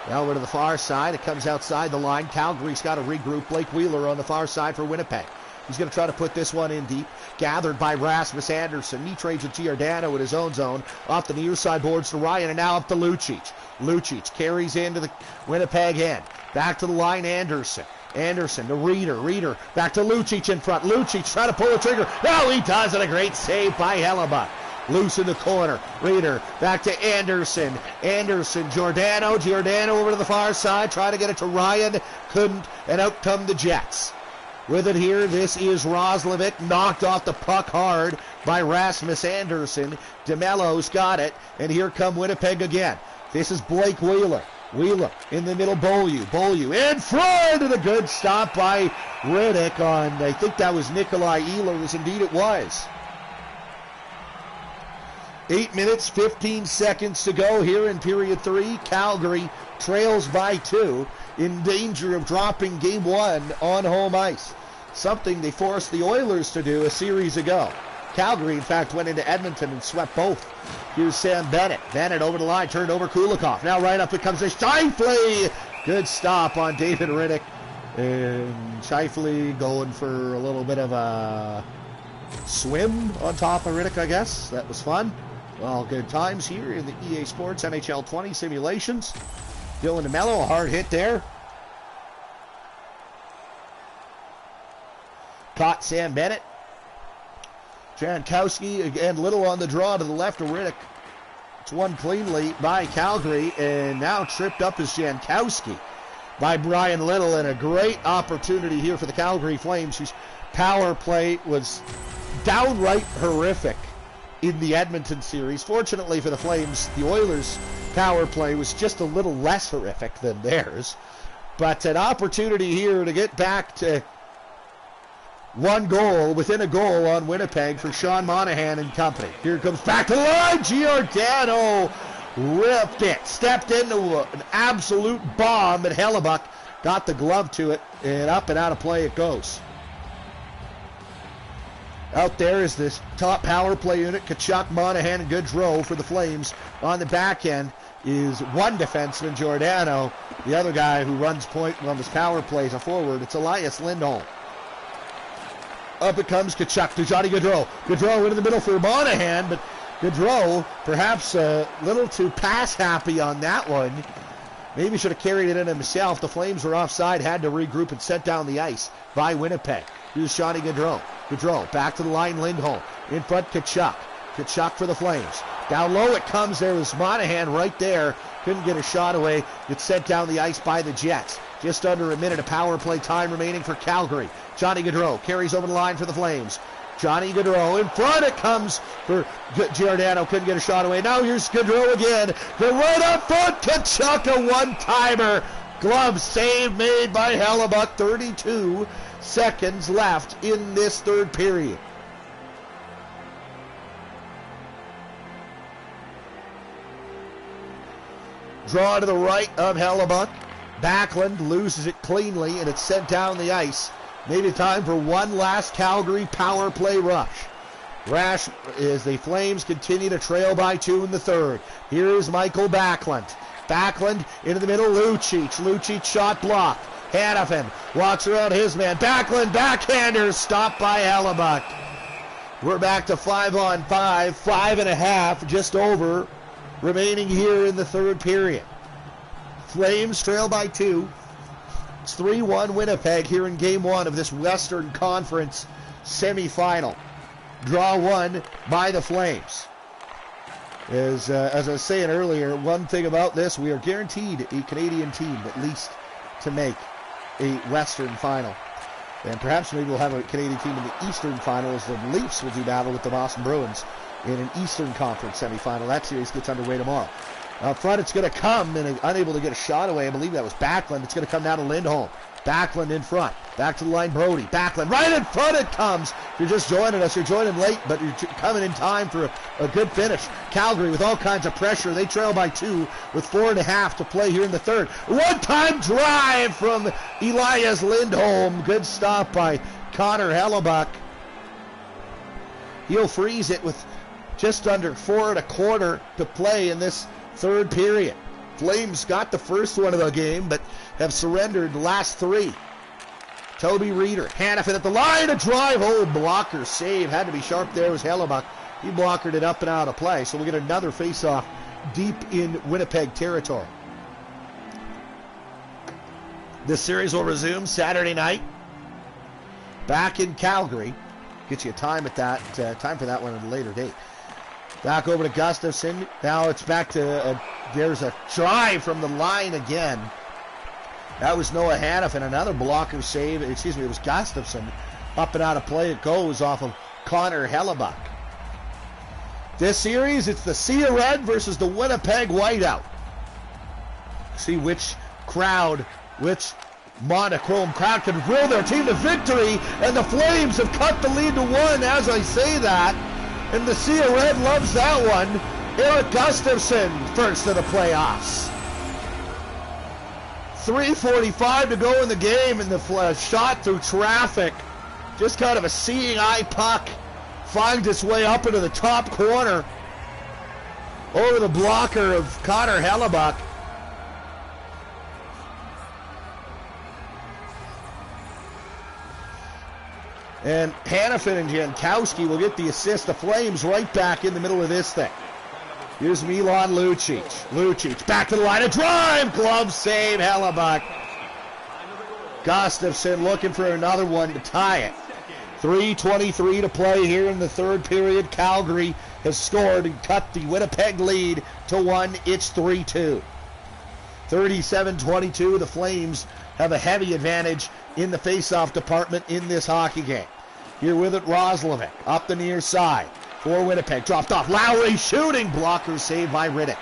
Now over to the far side. It comes outside the line. Calgary's got to regroup. Blake Wheeler on the far side for Winnipeg. He's going to try to put this one in deep. Gathered by Rasmus Anderson. He trades with Giordano in his own zone. Off the near side boards to Ryan, and now up to Lucic. Lucic carries into the Winnipeg end. Back to the line, Anderson. Anderson to Reeder. Reeder back to Lucic in front. Lucic trying to pull the trigger. No, he does it. A great save by Hellebuck. Loose in the corner. Reeder back to Anderson. Anderson, Giordano. Giordano over to the far side. Trying to get it to Ryan. Couldn't. And out come the Jets. With it here, this is Roslovic. Knocked off the puck hard by Rasmus Anderson. DeMello's got it. And here come Winnipeg again. This is Blake Wheeler. Wheeler in the middle. Beaulieu. Beaulieu in front. And a good stop by Riddick on, I think that was Nikolai Ehlers. Indeed it was. 8 minutes, 15 seconds to go here in period 3. Calgary trails by 2, in danger of dropping Game 1 on home ice. Something they forced the Oilers to do a series ago. Calgary, in fact, went into Edmonton and swept both. Here's Sam Bennett. Bennett over the line, turned over Kulikov. Now right up it comes to Scheifele. Good stop on David Riddick. And Scheifele going for a little bit of a swim on top of Riddick, I guess. That was fun. Well, good times here in the EA Sports NHL 20 simulations. Dylan DeMello, a hard hit there. Caught Sam Bennett. Jankowski, again, Little on the draw to the left of Riddick. It's won cleanly by Calgary, and now tripped up is Jankowski by Brian Little, and a great opportunity here for the Calgary Flames, whose power play was downright horrific in the Edmonton series. Fortunately for the Flames, the Oilers' power play was just a little less horrific than theirs. But an opportunity here to get back to one goal, within a goal on Winnipeg for Sean Monahan and company. Here it comes back to the line. Giordano ripped it. Stepped into an absolute bomb, and Hellebuck got the glove to it, and up and out of play it goes. Out there is this top power play unit, Tkachuk, Monahan, and Gaudreau for the Flames. On the back end is one defenseman, Giordano. The other guy who runs point on this power play is a forward. It's Elias Lindholm. Up it comes Tkachuk to Johnny Gaudreau. Gaudreau into the middle for Monahan, but Gaudreau perhaps a little too pass happy on that one. Maybe should have carried it in himself. The Flames were offside, had to regroup and set down the ice by Winnipeg. Here's Johnny Gaudreau. Gaudreau back to the line, Lindholm. In front, Tkachuk. Tkachuk for the Flames. Down low it comes. There was Monahan right there. Couldn't get a shot away. It's sent down the ice by the Jets. Just under a minute of power play time remaining for Calgary. Johnny Gaudreau carries over the line for the Flames. Johnny Gaudreau in front. It comes for Giordano. Couldn't get a shot away. Now here's Gaudreau again. The right up front. Tkachuk, a one-timer. Glove save made by Hellebuck. 32 seconds left in this third period. Draw to the right of Hellebuck. Backlund loses it cleanly, and it's sent down the ice. Maybe time for one last Calgary power play rush. Rash as the Flames continue to trail by 2 in the third. Here's Michael Backlund. Backlund into the middle, Lucic. Lucic shot blocked. Hanifin walks around his man. Backlund, backhander, stopped by Hellebuck. We're back to 5-on-5, 5.5, just over, remaining here in the third period. Flames trail by 2. It's 3-1 Winnipeg here in Game 1 of this Western Conference semifinal. Draw 1 by the Flames. As I was saying earlier, one thing about this, we are guaranteed a Canadian team at least to make a Western final. And perhaps maybe we'll have a Canadian team in the Eastern final as the Leafs will do battle with the Boston Bruins in an Eastern Conference semifinal. That series gets underway tomorrow. Up front, it's going to come, and unable to get a shot away. I believe that was Backlund. It's going to come down to Lindholm. Backlund in front. Back to the line, Brody. Backlund right in front it comes. If you're just joining us, you're joining late, but you're coming in time for a good finish. Calgary with all kinds of pressure. They trail by 2 with 4.5 to play here in the third. One-time drive from Elias Lindholm. Good stop by Connor Hellebuck. He'll freeze it with just under 4.25 to play in this third period. Flames got the first one of the game, but have surrendered the last 3. Toby Reeder, Hanifin at the line, a drive, blocker save. Had to be sharp there was Hellebuck. He blockered it up and out of play, so we'll get another face-off deep in Winnipeg territory. This series will resume Saturday night. Back in Calgary. Get you a time at that time for that one at a later date. Back over to Gustafsson. Now it's back to, there's a drive from the line again. That was Noah Hanifin, another blocker save. Excuse me, it was Gustafsson. Up and out of play it goes off of Connor Hellebuck. This series, it's the Sea of Red versus the Winnipeg Whiteout. See which crowd, which monochrome crowd can will their team to victory, and the Flames have cut the lead to 1 as I say that. And the Sea of Red loves that one. Eric Gustafsson first of the playoffs. 3:45 to go in the game, and the shot through traffic. Just kind of a seeing eye puck. Finds its way up into the top corner. Over the blocker of Connor Hellebuck. And Hanifin and Jankowski will get the assist. The Flames right back in the middle of this thing. Here's Milan Lucic. Lucic back to the line. A drive. Glove save. Hellebuck. Gustafsson looking for another one to tie it. 3:23 to play here in the third period. Calgary has scored and cut the Winnipeg lead to 1. It's 3-2. 37-22. The Flames have a heavy advantage in the face-off department in this hockey game. Here with it, Roslovic up the near side for Winnipeg. Dropped off. Lowry shooting. Blocker saved by Riddick.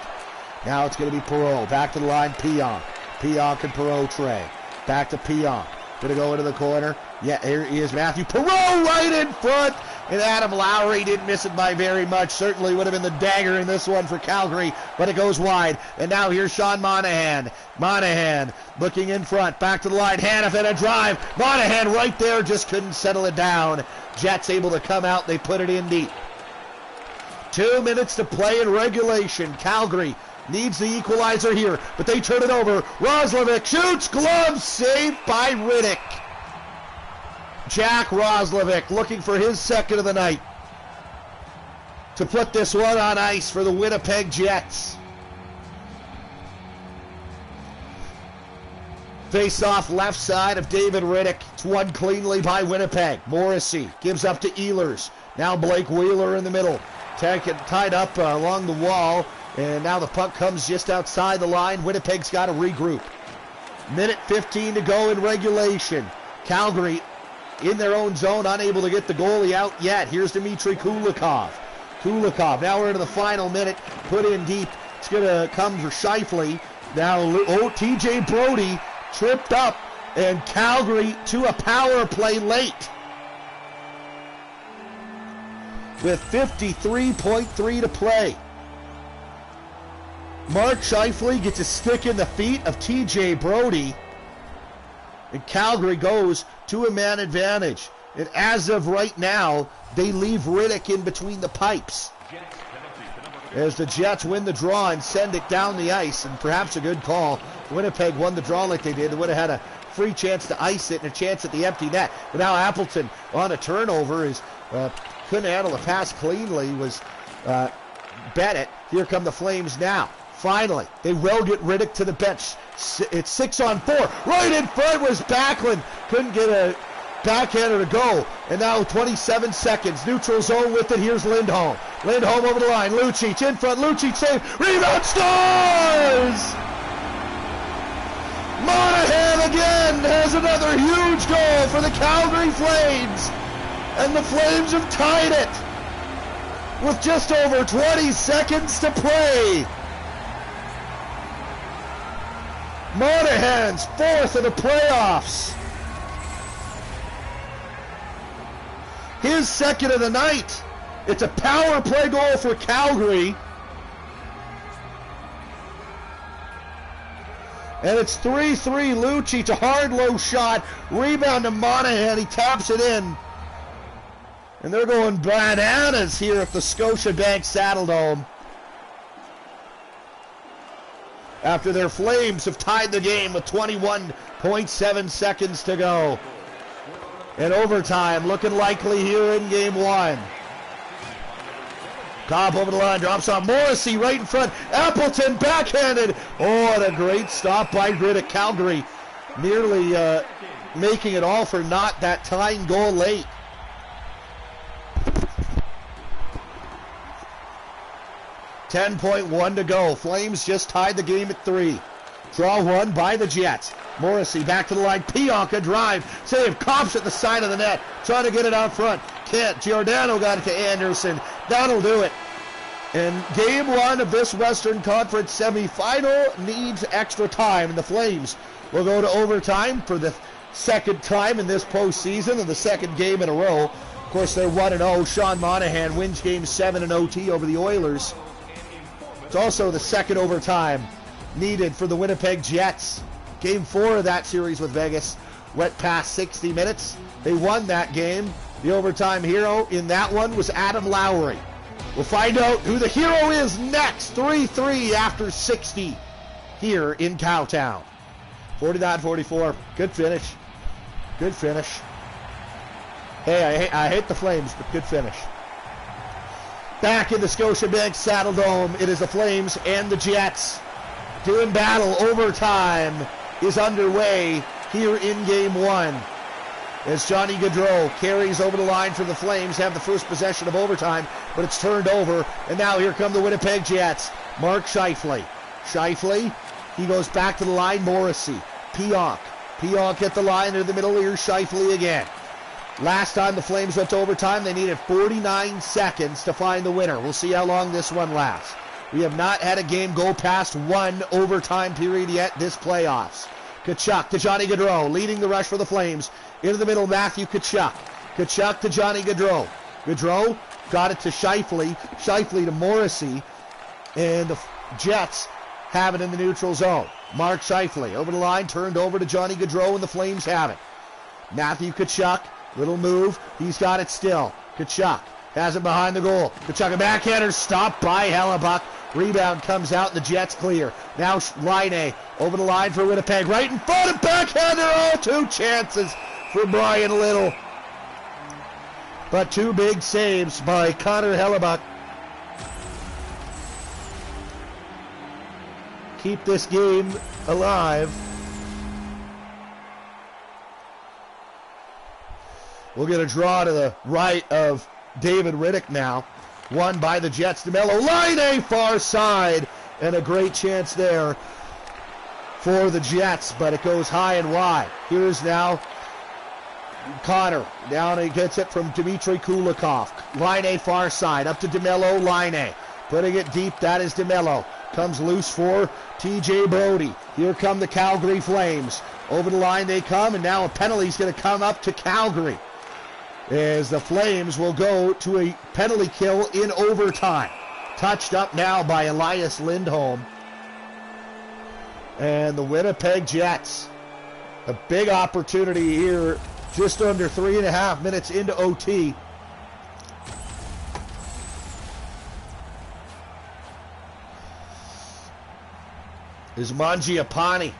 Now it's going to be Perreault. Back to the line, Pionk. Pionk and Perreault trade. Back to Pionk. Going to go into the corner. Yeah, here is Matthew Perreault right in front. And Adam Lowry didn't miss it by very much. Certainly would have been the dagger in this one for Calgary, but it goes wide. And now here's Sean Monahan. Monahan looking in front. Back to the line. Hanifin a drive. Monahan right there, just couldn't settle it down. Jets able to come out. They put it in deep. 2 minutes to play in regulation. Calgary needs the equalizer here, but they turn it over. Roslovic shoots. Glove saved by Riddick. Jack Roslovic looking for his second of the night to put this one on ice for the Winnipeg Jets. Face off left side of David Riddick. It's won cleanly by Winnipeg. Morrissey gives up to Ehlers. Now Blake Wheeler in the middle. Tied up along the wall. And now the puck comes just outside the line. Winnipeg's got to regroup. Minute 15 to go in regulation. Calgary in their own zone, unable to get the goalie out yet. Here's Dmitry Kulikov. Kulikov, now we're into the final minute, put in deep. It's going to come for Scheifele. Now, TJ Brodie tripped up, and Calgary to a power play late. With 53.3 to play. Mark Scheifele gets a stick in the feet of TJ Brodie. And Calgary goes to a man advantage. And as of right now, they leave Riddick in between the pipes. As the Jets win the draw and send it down the ice, and perhaps a good call. Winnipeg won the draw like they did. They would have had a free chance to ice it and a chance at the empty net. But now Appleton on a turnover is couldn't handle the pass cleanly, was Bennett. Here come the Flames now. Finally, they will get Riddick to the bench. It's 6-on-4. Right in front was Backlund. Couldn't get a backhander to go. And now 27 seconds. Neutral zone with it. Here's Lindholm. Lindholm over the line. Lucic in front. Lucic save. Rebound scores! Monahan again has another huge goal for the Calgary Flames. And the Flames have tied it with just over 20 seconds to play. Monahan's fourth of the playoffs. His second of the night. It's a power play goal for Calgary. And it's 3-3. Lucic, a hard low shot. Rebound to Monahan. He taps it in. And they're going bananas here at the Scotiabank Saddledome. After their Flames have tied the game with 21.7 seconds to go. And overtime looking likely here in game one. Cobb over the line, drops on Morrissey right in front. Appleton backhanded. Oh, and a great stop by Riddick. Calgary nearly making it all for naught. That tying goal late. .1 to go. Flames just tied the game at 3. Draw one by the Jets. Morrissey back to the line. Pionk a drive. Save. Kops at the side of the net. Trying to get it out front. Can't. Giordano got it to Anderson. That'll do it. And game one of this Western Conference semifinal needs extra time. And the Flames will go to overtime for the second time in this postseason and the second game in a row. Of course, they're 1-0. Sean Monahan wins game 7 in OT over the Oilers. It's also the second overtime needed for the Winnipeg Jets. Game 4 of that series with Vegas went past 60 minutes. They won that game. The overtime hero in that one was Adam Lowry. We'll find out who the hero is next. 3-3 after 60 here in Cowtown. 49-44. Good finish. Good finish. Hey, I hate the Flames, but good finish. Back in the Scotiabank Saddledome, it is the Flames and the Jets doing battle. Overtime is underway here in game one. as Johnny Gaudreau carries over the line for the Flames, have the first possession of overtime, but it's turned over, and now here come the Winnipeg Jets. Mark Scheifele. Scheifele, he goes back to the line, Morrissey. Pionk at the line, into the middle, here's Scheifele again. Last time the Flames went to overtime, they needed 49 seconds to find the winner. We'll see how long this one lasts. We have not had a game go past one overtime period yet this playoffs. Tkachuk to Johnny Gaudreau, leading the rush for the Flames. Into the middle, Matthew Tkachuk. Tkachuk to Johnny Gaudreau. Gaudreau got it to Scheifele. Scheifele to Morrissey. And the Jets have it in the neutral zone. Mark Scheifele over the line, turned over to Johnny Gaudreau, and the Flames have it. Matthew Tkachuk, little move. He's got it still. Tkachuk has it behind the goal. Tkachuk, a backhander, stopped by Hellebuck. Rebound comes out, and the Jets clear. Now Laine over the line for Winnipeg. Right in front of backhander. Oh, two chances for Brian Little. But two big saves by Connor Hellebuck. Keep this game alive. We'll get a draw to the right of David Riddick now. Won by the Jets. DeMello, Laine, far side. And a great chance there for the Jets, but it goes high and wide. Here's now Connor. Down, he gets it from Dmitry Kulikov. Laine, far side. Up to DeMello, Laine. Putting it deep, that is DeMello. Comes loose for TJ Brody. Here come the Calgary Flames. Over the line they come, and now a penalty is going to come up to Calgary, as the Flames will go to a penalty kill in overtime. Touched up now by Elias Lindholm. And the Winnipeg Jets, a big opportunity here, just under 3.5 minutes into OT. Is Mangiapane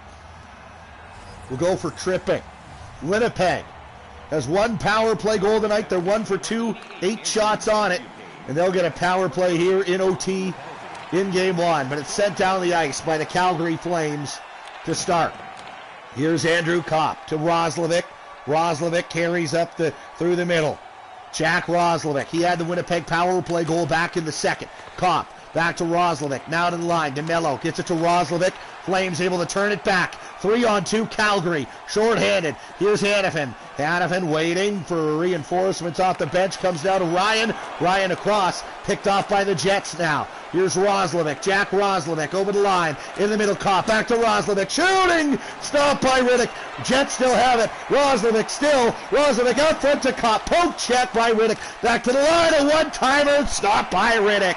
will go for tripping. Winnipeg has one power play goal tonight. They're 1 for 2, 8 shots on it, and they'll get a power play here in OT in game one. But it's sent down the ice by the Calgary Flames to start. Here's Andrew Kopp to Roslovic. Roslovic carries up through the middle. Jack Roslovic. He had the Winnipeg power play goal back in the second. Kopp back to Roslovic. Now to the line. DeMello gets it to Roslovic. Flames able to turn it back. 3-on-2 Calgary. Short-handed. Here's Hanifin. Hanifin waiting for reinforcements off the bench. Comes down to Ryan. Ryan across. Picked off by the Jets now. Here's Roslovic. Jack Roslovic over the line. In the middle, Kopp. Back to Roslovic. Shooting! Stopped by Riddick. Jets still have it. Roslovic still. Roslovic out front to Kopp. Poke check by Riddick. Back to the line. A one-timer. Stopped by Riddick.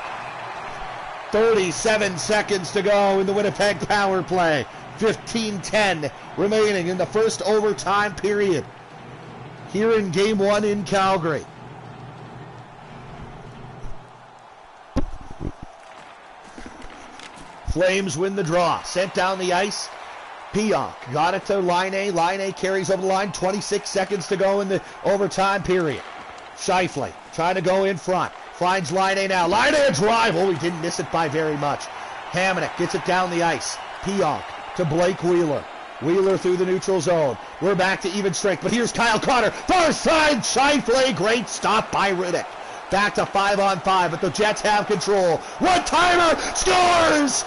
37 seconds to go in the Winnipeg power play. 15-10 remaining in the first overtime period here in game one in Calgary. Flames win the draw. Sent down the ice. Pionk got it to Laine. Laine carries over the line. 26 seconds to go in the overtime period. Scheifele trying to go in front. Finds Laine now. Laine a drive. Oh, he didn't miss it by very much. Hamonic gets it down the ice. Pionk to Blake Wheeler. Wheeler through the neutral zone. We're back to even strength, but here's Kyle Connor. Far side, Scheifele. Great stop by Riddick. Back to 5-on-5, but the Jets have control. One-timer scores!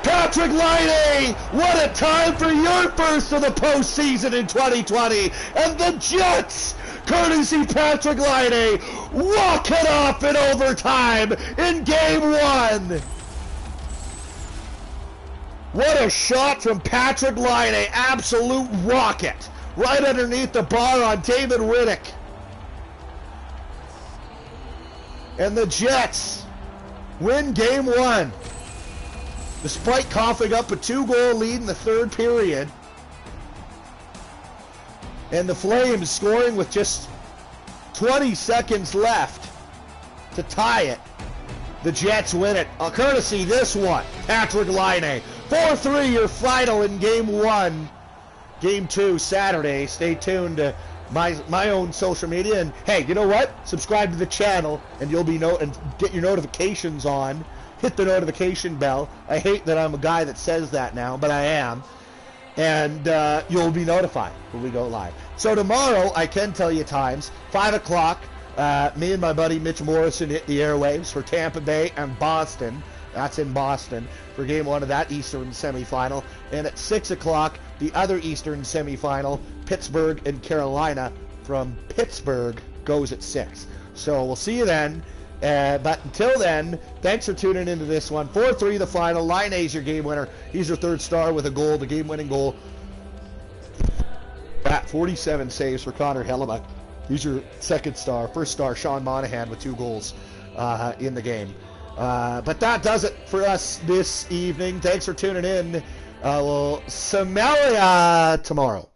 Patrick Laine, what a time for your first of the postseason in 2020. And the Jets, courtesy Patrick Laine, walk it off in overtime in game one. What a shot from Patrick Laine, absolute rocket. Right underneath the bar on David Riddick. And the Jets win game one, despite coughing up a 2-goal lead in the third period. And the Flames scoring with just 20 seconds left to tie it. The Jets win it. Courtesy this one, Patrick Laine. 4-3 your final in game one. Game two Saturday. Stay tuned to my own social media. And hey, you know what? Subscribe to the channel and you'll be and get your notifications on. Hit the notification bell. I hate that I'm a guy that says that now, but I am. and you'll be notified when we go live. So tomorrow, I can tell you times, 5 o'clock, me and my buddy Mitch Morrison hit the airwaves for Tampa Bay and Boston. That's in Boston for game 1 of that Eastern semifinal. And at 6 o'clock, the other Eastern semifinal, Pittsburgh and Carolina from Pittsburgh, goes at 6. So we'll see you then. But until then, thanks for tuning into this one. 4-3 the final. Line A's your game winner. He's your third star with a goal, the game-winning goal. At 47 saves for Connor Hellebuck. He's your second star. First star, Sean Monahan with 2 goals in the game. But that does it for us this evening. Thanks for tuning in. We'll smell ya tomorrow.